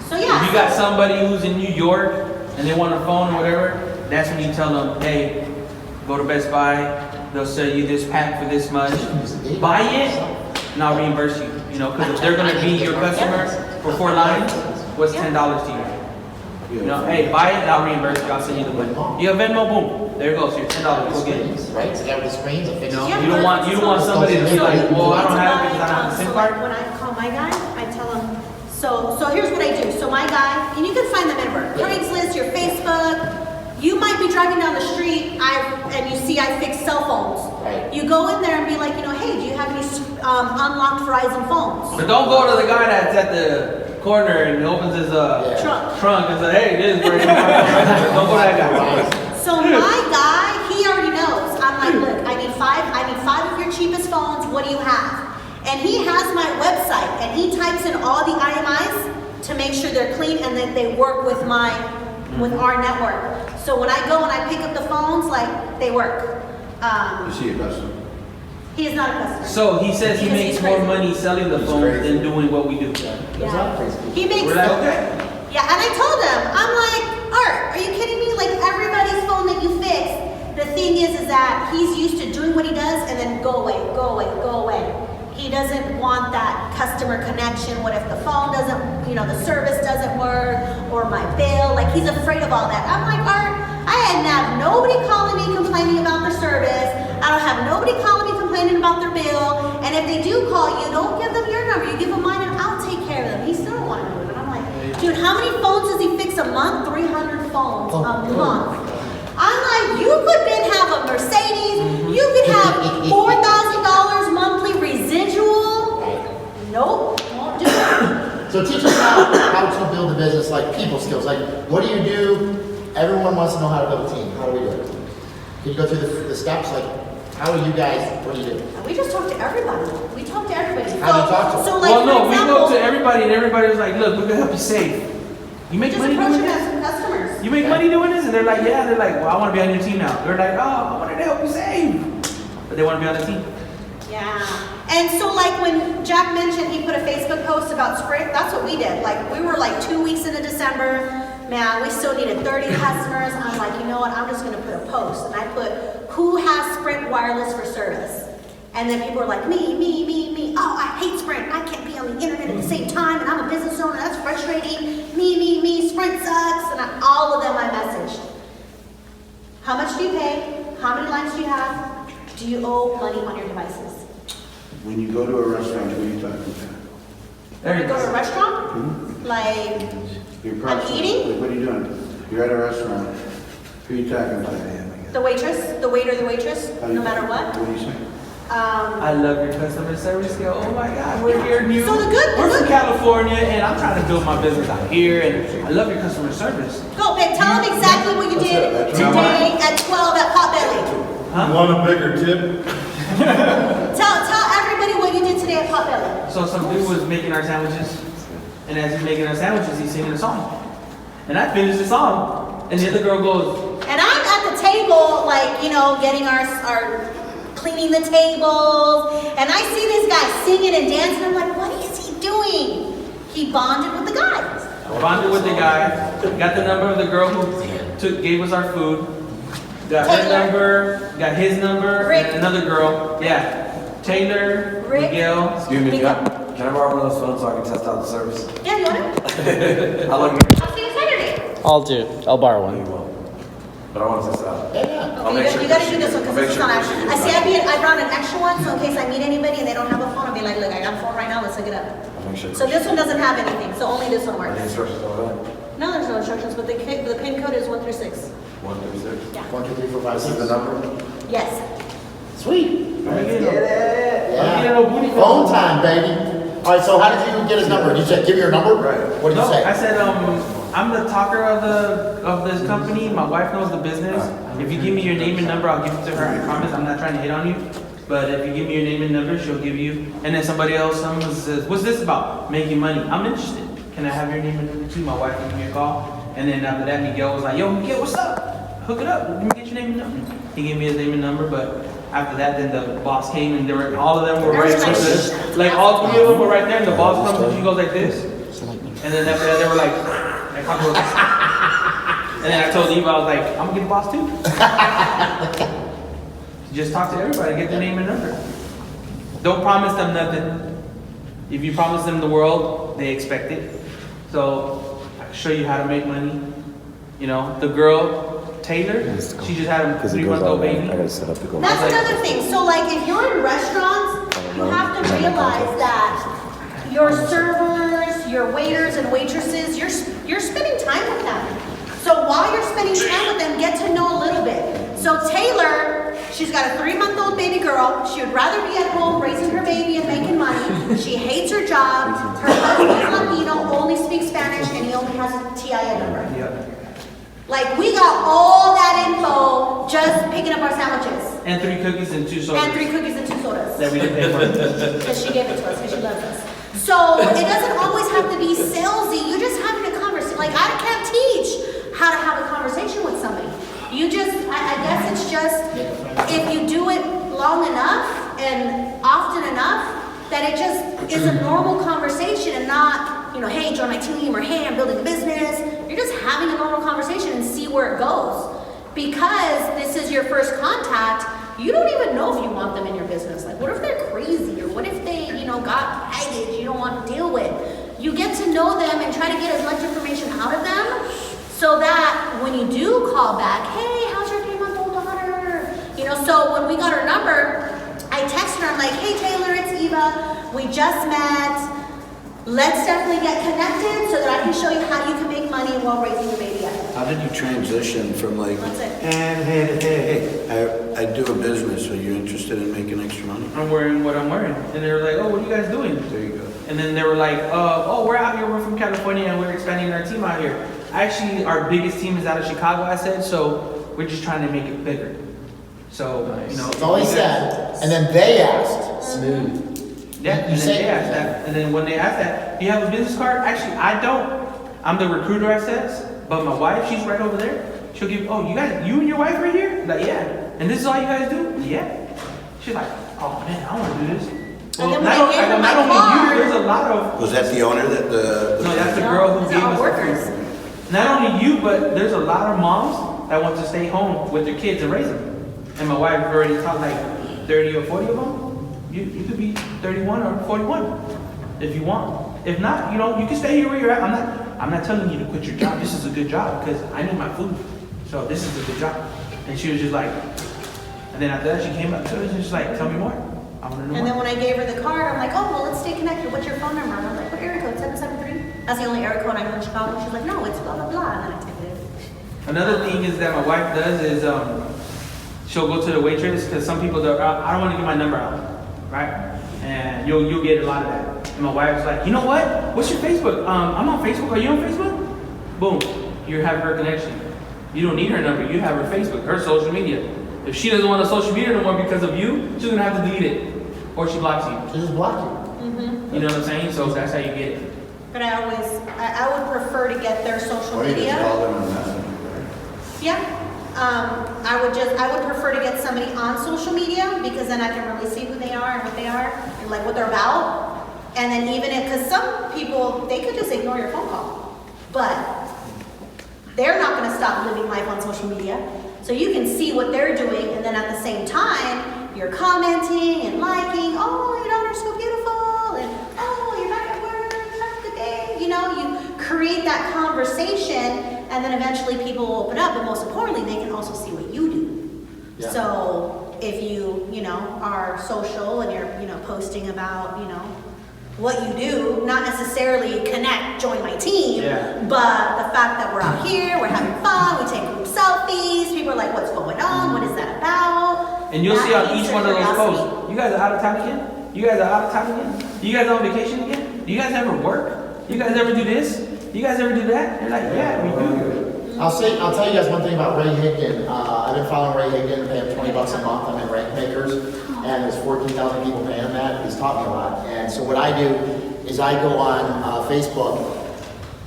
So yeah. If you got somebody who's in New York and they want a phone or whatever, that's when you tell them, hey, go to Best Buy. They'll sell you this pack for this much. Buy it, and I'll reimburse you. You know, because if they're gonna be your customer for 4 lines, what's $10 to you? You know, hey, buy it, and I'll reimburse you. I'll send you the money. You have Venmo, boom. There it goes. Your $10. Go get it. Right, so that with the screens, it You fixes. know, Yeah, you don't want somebody to be like, well, I don't have it because I don't have a SIM So card. like when I call my guy, I tell him, so here's what I do. So my guy, and you can find them everywhere. Craigslist, your Facebook. You might be driving down the street, and you see I fix cell phones. Right. You go in there and be like, you know, hey, do you have any unlocked Verizon phones? But don't go to the guy that's at the corner and opens his trunk and say, hey, this is great. Don't go to that guy. So my guy, he already knows. I'm like, look, I need five of your cheapest phones. What do you have? And he has my website, and he types in all the IMIs to make sure they're clean and that they work with our network. So when I go and I pick up the phones, like they work. You see a customer? He is not a customer. So he says he Because makes he's more crazy. money selling the He's phone crazy. than doing what we do. Yeah. He makes. We're like, okay. Yeah, and I told him, I'm like, Art, are you kidding me? Like everybody's phone that you fix, the thing is that he's used to doing what he does and then go away, go away, go away. He doesn't want that customer connection. What if the phone doesn't, the service doesn't work, or my bill? Like he's afraid of all that. I'm like, Art, I hadn't have nobody calling me complaining about their service. I don't have nobody calling me complaining about their bill. And if they do call you, don't give them your number. You give them mine and I'll take care of them. He still don't want to do it. And I'm like, dude, how many phones does he fix a month? 300 phones a month. I'm like, you could then have a Mercedes. You could have $4,000 monthly residual. Nope, won't do it. So teach us how to build a business, like people skills. Like, what do you do? Everyone wants to know how to build a team. How do we do it? Can you go through the steps? Like, how are you guys, what do you do? We just talk to everybody. We talk to everybody. How do you talk to them? So like, Well, for no, we example, go to everybody and everybody was like, look, we're gonna help you save. You make just money approach doing them this? as some customers. You make money doing this? And they're like, yeah. They're like, well, I want to be on your team now. They're like, oh, I wanted to help you save. but they want to be on the team. Yeah. And so like when Jack mentioned he put a Facebook post about Sprint, that's what we did. Like we were like 2 weeks into December, man, we still needed 30 customers. I'm like, you know what, I'm just gonna put a post. And I put, who has Sprint wireless for service? And then people were like, me. Oh, I hate Sprint. I can't be on the internet at the same time, and I'm a business owner, that's frustrating. Me, Sprint sucks. And all of them I messaged. How much do you pay? How many lines do you have? Do you owe money on your devices? When you go to a restaurant, who are you talking to? When you go to a restaurant, like, You're I'm approximately- eating? What are you doing? You're at a restaurant. Who are you talking to? the waitress, the waiter, the waitress, How do you- no matter what. What do you say? I love your customer service skill. Oh my God, we're here new. So We're from California, and I'm trying to build my business out here, and I love your customer service. Go, babe, tell them exactly what you did today at 12 at Potbelly. Huh? Want a bigger tip? Tell everybody what you did today at Potbelly. So some dude was making our sandwiches, and as he's making our sandwiches, he's singing a song. And I finished the song, and the other girl goes, And I'm at the table, like, you know, getting our cleaning the tables, and I see this guy singing and dancing. I'm like, what is he doing? He bonded with the guy. bonded with the guy, got the number of the girl who gave us our food, got her Taylor. number, got his number, Rick. and another girl. Yeah, Taylor, Rick. Miguel. Excuse me, can I borrow one of those phones so I can test out the service? Yeah, you want it? How long I'll see you Saturday. I'll do. I'll borrow one. you will? But I want to test it out. Yeah. I'll make sure You gotta she do this gets- one, I'll because this make is sure not she actually, gets I see, that. I brought an extra one, so in case I meet anybody and they don't have a phone, I'll be like, look, I got a phone right now, let's hook it up. I'll make sure. So this one doesn't have anything, so only this one Are the works. instructions over there? No, there's no instructions, but the pin code is 1 through 6. 1 through 6. Yeah. 1, 2, 3, 4, 5, This is 6. the number? Yes. Sweet. Let's get it. Yeah. Phone time, baby. All right, so how did you get his number? Did you say, give me your number? Right. What did you No, say? I said, I'm the talker of this company. My wife knows the business. If you give me your name and number, I'll give it to her. I promise. I'm not trying to hit on you. But if you give me your name and number, she'll give you. And then somebody else says, what's this about? Making money. I'm interested. Can I have your name and number too? My wife gave me a call. And then after that, Miguel was like, yo, Miguel, what's up? Hook it up. Let me get your name and number. He gave me his name and number, but after that, then the boss came and all of them were right close to this. Like all 3 of them were right there, and the boss comes and she goes like this. And then after that, they were like how goes this? And then I told Eva, I was like, I'm gonna get the boss too. Just talk to everybody, get their name and number. Don't promise them nothing. If you promise them the world, they expect it. So I can show you how to make money. You know, the girl, Taylor, she just had a 3-month-old baby. set up to go. That's another thing. So like if you're in restaurants, you have to realize that your servers, your waiters and waitresses, you're spending time with them. So while you're spending time with them, get to know a little bit. So Taylor, she's got a 3-month-old baby girl. She would rather be at home raising her baby and making money. She hates her job. Her husband is Latino, only speaks Spanish, and he only has a TIN number. Yeah. Like we got all that info just picking up our sandwiches. And 3 cookies and 2 sodas. And 3 cookies and 2 sodas. That we didn't pay for. Because she gave it to us, because she loves us. So it doesn't always have to be salesy. You're just having a conversation. Like I can't teach how to have a conversation with somebody. You just, I guess it's just, if you do it long enough and often enough, that it just is a normal conversation and not, you know, hey, join my team, or hey, I'm building a business. You're just having a normal conversation and see where it goes. Because this is your first contact, you don't even know if you want them in your business. Like, what if they're crazy? Or what if they, you know, got baggage you don't want to deal with? You get to know them and try to get as much information out of them so that when you do call back, hey, how's your 3-month-old daughter? You know, so when we got her number, I texted her, I'm like, hey, Taylor, it's Eva. We just met. Let's definitely get connected so that I can show you how you can make money while raising your baby up. How did you transition from like, What's it? hey, I do a business, are you interested in making extra money? I'm wearing what I'm wearing. And they were like, oh, what are you guys doing? There you go. And then they were like, oh, we're out here, we're from California, and we're expanding our team out here. Actually, our biggest team is out of Chicago, I said, so we're just trying to make it bigger. So, you know. That's all he said. And then they asked. Smooth. Yeah, You and then say- they asked that. And then when they asked that, do you have a business card? Actually, I don't. I'm the recruiter, I says, but my wife, she's right over there. She'll give, oh, you and your wife right here? Like, yeah. And this is all you guys do? Yeah. She's like, oh man, I want to do this. And then when I gave her my not only card- you, there's a lot of, Was that the owner that no, that's the girl who Those gave are us our the workers. food. Not only you, but there's a lot of moms that want to stay home with their kids and raise them. And my wife already taught like 30 or 40 of them. You could be 31 or 41 if you want. If not, you know, you can stay here where you're at. I'm not telling you to quit your job. This is a good job because I need my food. So this is a good job. And she was just like, and then after that she came up to us and she's like, tell me more. I want to know And then more. when I gave her the card, I'm like, oh, well, let's stay connected. What's your phone number? And I'm like, what area code? 773? That's the only area code I know in Chicago. She's like, no, it's blah, blah, blah. And then I typed it in. Another thing is that my wife does is she'll go to the waitress because some people I don't want to give my number out, right? And you'll get a lot of that. And my wife's like, you know what? What's your Facebook? I'm on Facebook. Are you on Facebook? Boom, you have her connection. You don't need her number. You have her Facebook, her social media. If she doesn't want a social media no more because of you, she's gonna have to delete it, or she blocks you. She just blocked you. You know what I'm saying? So that's how you get it. But I would prefer to get their social Or you just media. call them on Messenger, right? Yeah. I would prefer to get somebody on social media because then I can really see who they are and what they are and like what they're about. And then even if, because some people, they could just ignore your phone call, but they're not going to stop living life on social media. So you can see what they're doing, and then at the same time, you're commenting and liking, oh, your daughter's so beautiful, and oh, you're back at work, have a good day. You know, you create that conversation, and then eventually people will open up, but most importantly, they can also see what you do. Yeah. So if you know, are social and you're, you know, posting about, you know, what you do, not necessarily connect, join my team, Yeah. but the fact that we're out here, we're having fun, we take group selfies, people are like, what's going on, what is that about? And you'll That see on piques each their one of those curiosity. posts, you guys are out of town again? You guys are out of town again? You guys on vacation again? Do you guys ever work? You guys ever do this? You guys ever do that? They're like, yeah, we do. I'll tell you guys one thing about Ray Higdon. I've been following Ray Higdon, pay him $20 a month. I'm in Rank Makers, and there's 14,000 people paying him that. He's taught me a lot. And so what I do is I go on Facebook,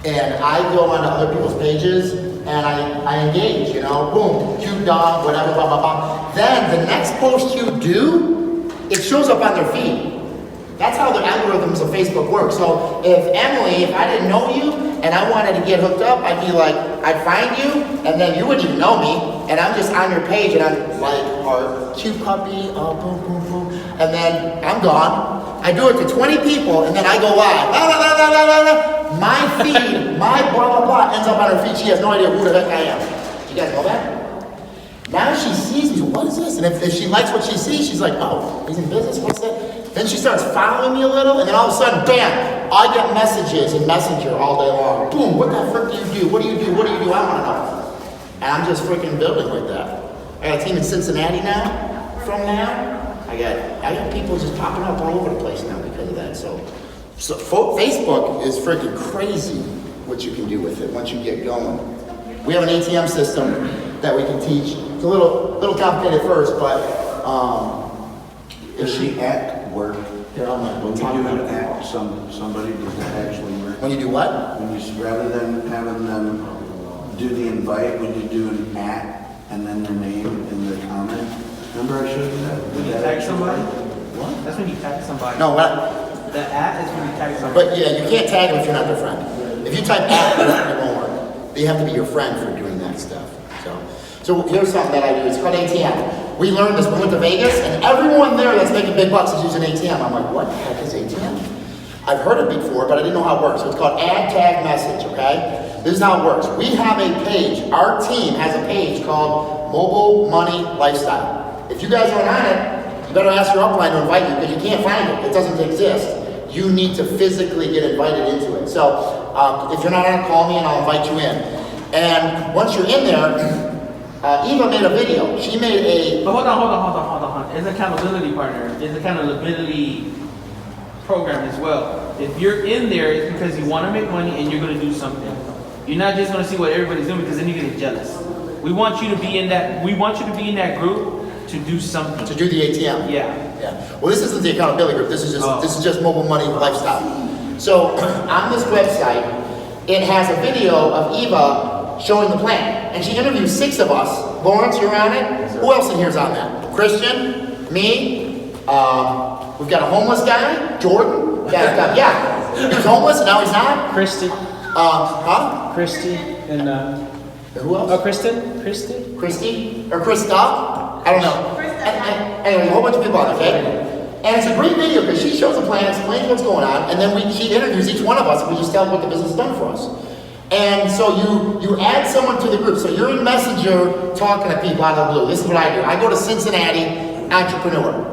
and I go onto other people's pages, and I engage, you know, boom, cute dog, whatever, blah, blah, blah. Then the next post you do, it shows up on their feed. That's how the algorithms of Facebook work. So if I didn't know you and I wanted to get hooked up, I'd be like, I'd find you, and then you wouldn't even know me, and I'm just on your page, and I'm like, our cute puppy, oh, boom, boom, boom, and then I'm gone. I do it to 20 people, and then I go live. Blah, blah, blah, blah, blah, blah. My feed, my blah, blah, blah, ends up on her feed. She has no idea who the heck I am. Do you guys know that? Now she sees me, what is this? And if she likes what she sees, she's like, oh, he's in business, what's that? Then she starts following me a little, and then all of a sudden, bam, I get messages in Messenger all day long. Boom, what the frick do you do? What do you do? What do you do? I want to know. And I'm just freaking building like that. I got a team in Cincinnati now, from now. I got people just popping up all over the place now because of that. So Facebook is freaking crazy what you can do with it once you get going. We have an ATM system that we can teach. It's a little complicated first, but Does the act work? here I'm When going you to do talk an about act, somebody, does that actually work? When you do what? When you, rather than having them do the invite, when you do an act and then their name and their comment, remember I showed you that? When you Did that tag actually somebody? work? What? That's when you tag somebody. No, what? The at is when you tag somebody. But yeah, you can't tag them if you're not their friend. If you type at, it won't work. You have to be your friend for doing that stuff. So here's something that I do. It's called ATM. We learned this. We went to Vegas, and everyone there that's making big bucks is using ATM. I'm like, what the heck is ATM? I've heard it before, but I didn't know how it works. So it's called Add Tag Message, okay? This is how it works. We have a page. Our team has a page called Mobile Money Lifestyle. If you guys aren't on it, you better ask your upline to invite you because you can't find it. It doesn't exist. You need to physically get invited into it. So if you're not on it, call me and I'll invite you in. And once you're in there, Eva made a video. She made a... But hold on. It's accountability partner. It's accountability program as well. If you're in there, it's because you want to make money and you're going to do something. You're not just going to see what everybody's doing because then you're going to get jealous. We want you to be in that. We want you to be in that group to do something. To do the ATM. Yeah. Well, this isn't the accountability group. This is just Mobile Money Lifestyle. So on this website, it has a video of Eva showing the plan. And she interviewed 6 of us. Lawrence, you're on it? Who else in here is on that? Christian, me, We've got a homeless guy, Jordan. Yeah, he was homeless and now he's not. Christy, Huh? Christy, and Who else? oh, Kristen, Christy. Christy or Krista? I don't know. Krista. Anyway, a whole bunch of people on, okay? And it's a great video because she shows a plan, explains what's going on, and then she interviews each one of us and we just tell them what the business has done for us. And so you add someone to the group. So you're in Messenger talking to people out of the blue. This is what I do. I go to Cincinnati Entrepreneur.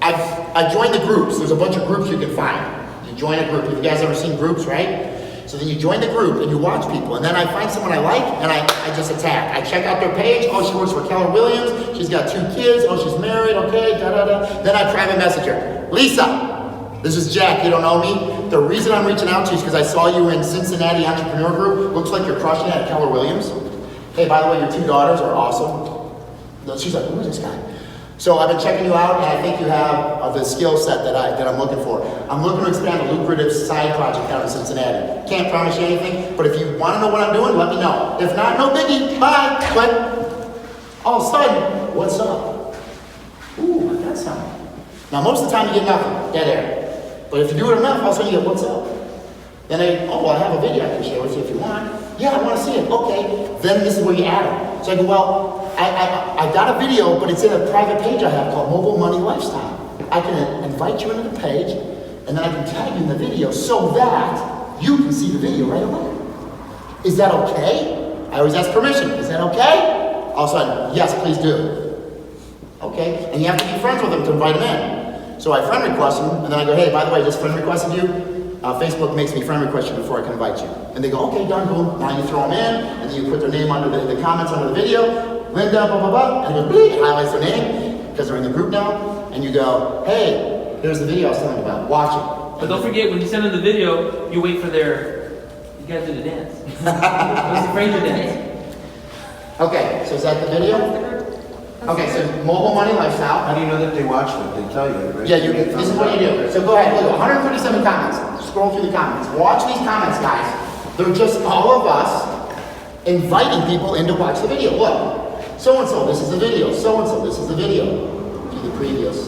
I join the groups. There's a bunch of groups you can find. You join a group. You guys ever seen groups, right? So then you join the group and you watch people. And then I find someone I like and I just attack. I check out their page. Oh, she works for Keller Williams. She's got 2 kids. Oh, she's married. Okay, da-da-da. Then I private message her. Lisa, this is Jack. You don't know me. The reason I'm reaching out to you is because I saw you in Cincinnati Entrepreneur Group. Looks like you're crushing it at Keller Williams. Hey, by the way, your 2 daughters are awesome. She's like, who is this guy? So I've been checking you out, and I think you have the skill set that I'm looking for. I'm looking to expand a lucrative side project down in Cincinnati. Can't promise you anything, but if you want to know what I'm doing, let me know. If not, no biggie. Bye. But all of a sudden, what's up? Ooh, I got something. Now, most of the time you get nothing, dead air. But if you do it enough, all of a sudden you get what's up. Then I have a video I can share with you if you want. Yeah, I want to see it. Okay. Then this is where you add them. So I go, well, I got a video, but it's in a private page I have called Mobile Money Lifestyle. I can invite you into the page, and then I can tag you in the video so that you can see the video right away. Is that okay? I always ask permission. Is that okay? All of a sudden, yes, please do. Okay, and you have to be friends with them to invite them in. So I friend request them, and then I go, hey, by the way, just friend requested you. Facebook makes me friend request you before I can invite you. And they go, okay, done, boom. Now you throw them in, and then you put their name under the comments under the video. Linda, blah, blah, blah. And it goes, bleep, it highlights their name, because they're in the group now. And you go, hey, here's the video I was telling you about. Watch it. But don't forget, when you send them the video, you wait for you gotta do the dance. What's the Fraser dance? Okay, so is that the video? Okay, so Mobile Money Lifestyle. How do you know that they watched it? They tell you, right? Yeah, this is what you do. So go ahead, look, 137 comments. Scroll through the comments. Watch these comments, guys. They're just all of us inviting people in to watch the video. Look, so-and-so, this is the video. So-and-so, this is the video. Do the previous.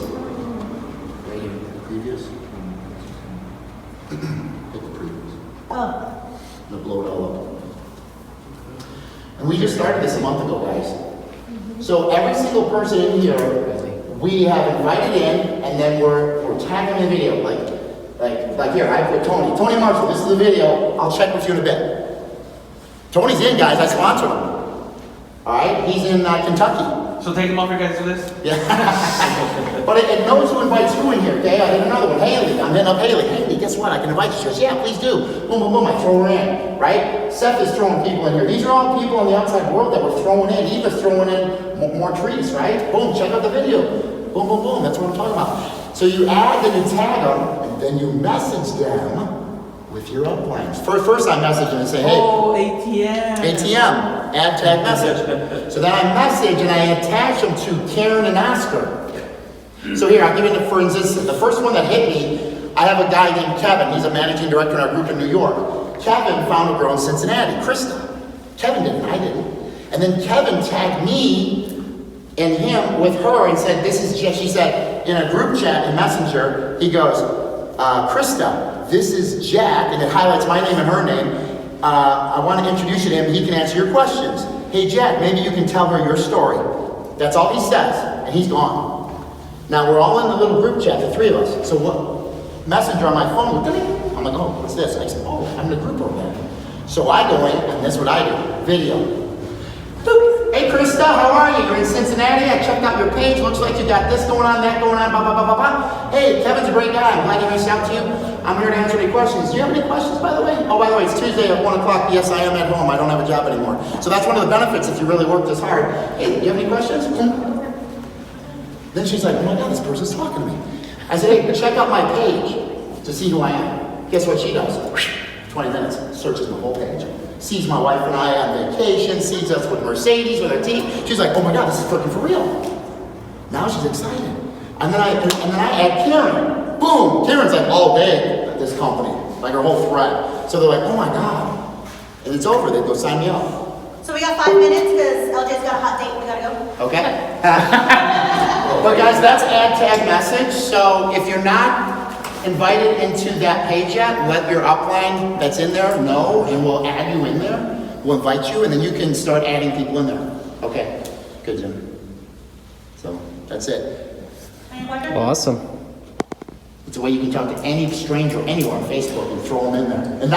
Right here, the previous. Hit the previous. Oh. It'll blow it all up. And we just started this a month ago, guys. So every single person in here, we have invited in, and then we're tagging the video. Like here, I put Tony. Tony Marshall, this is the video. I'll check with you in a bit. Tony's in, guys. I sponsored him. All right, he's in Kentucky. So take them off your guys' list? Yeah. But it knows who invites who in here, okay? I did another one. Haley, I'm hitting up Haley. Haley, guess what? I can invite you. She goes, yeah, please do. Boom, boom, boom. I throw her in, right? Seth is throwing people in here. These are all people in the outside world that we're throwing in. Eva's throwing in more trees, right? Boom, check out the video. Boom, boom, boom. That's what I'm talking about. So you add, then you tag them, and then you message them with your uplines. First I message them and say, hey. Oh, ATM. ATM, add tag message. So then I message and I attach them to Karen and Oscar. So here, I'll give you, for instance, the first one that hit me, I have a guy named Kevin. He's a managing director in our group in New York. Kevin found a girl in Cincinnati, Krista. Kevin didn't, I didn't. And then Kevin tagged me and him with her and said, this is Jack. She said, in a group chat in Messenger, he goes, Krista, this is Jack, and it highlights my name and her name. I want to introduce you to him. He can answer your questions. Hey, Jack, maybe you can tell her your story. That's all he says, and he's gone. Now, we're all in the little group chat, the 3 of us. So what? Messenger on my phone, I'm like, oh, what's this? I said, oh, I'm in the group over there. So I go in, and this is what I do. Video. Boop. Hey, Krista, how are you? You're in Cincinnati. I checked out your page. Looks like you got this going on, that going on, blah, blah, blah, blah, blah. Hey, Kevin's a great guy. I'm glad he reached out to you. I'm here to answer any questions. Do you have any questions, by the way? Oh, by the way, it's Tuesday at 1 o'clock. Yes, I am at home. I don't have a job anymore. So that's one of the benefits if you really work this hard. Hey, do you have any questions? Then she's like, oh my God, this person's talking to me. I said, hey, check out my page to see who I am. Guess what she does? 20 minutes, searches my whole page. Sees my wife and I on vacation, sees us with Mercedes, with our team. She's like, oh my God, this is freaking for real. Now she's excited. And then I add Karen. Boom, Karen's like all big at this company, like her whole thread. So they're like, oh my God. And it's over, they go sign me up. So we got 5 minutes because LJ's got a hot date. We gotta go. Okay? But guys, that's add tag message, so if you're not invited into that page yet, let your upline that's in there know, and we'll add you in there. We'll invite you, and then you can start adding people in there. Okay, good, Jim. So, that's it. Awesome. It's a way you can talk to any stranger anywhere on Facebook and throw them in there. And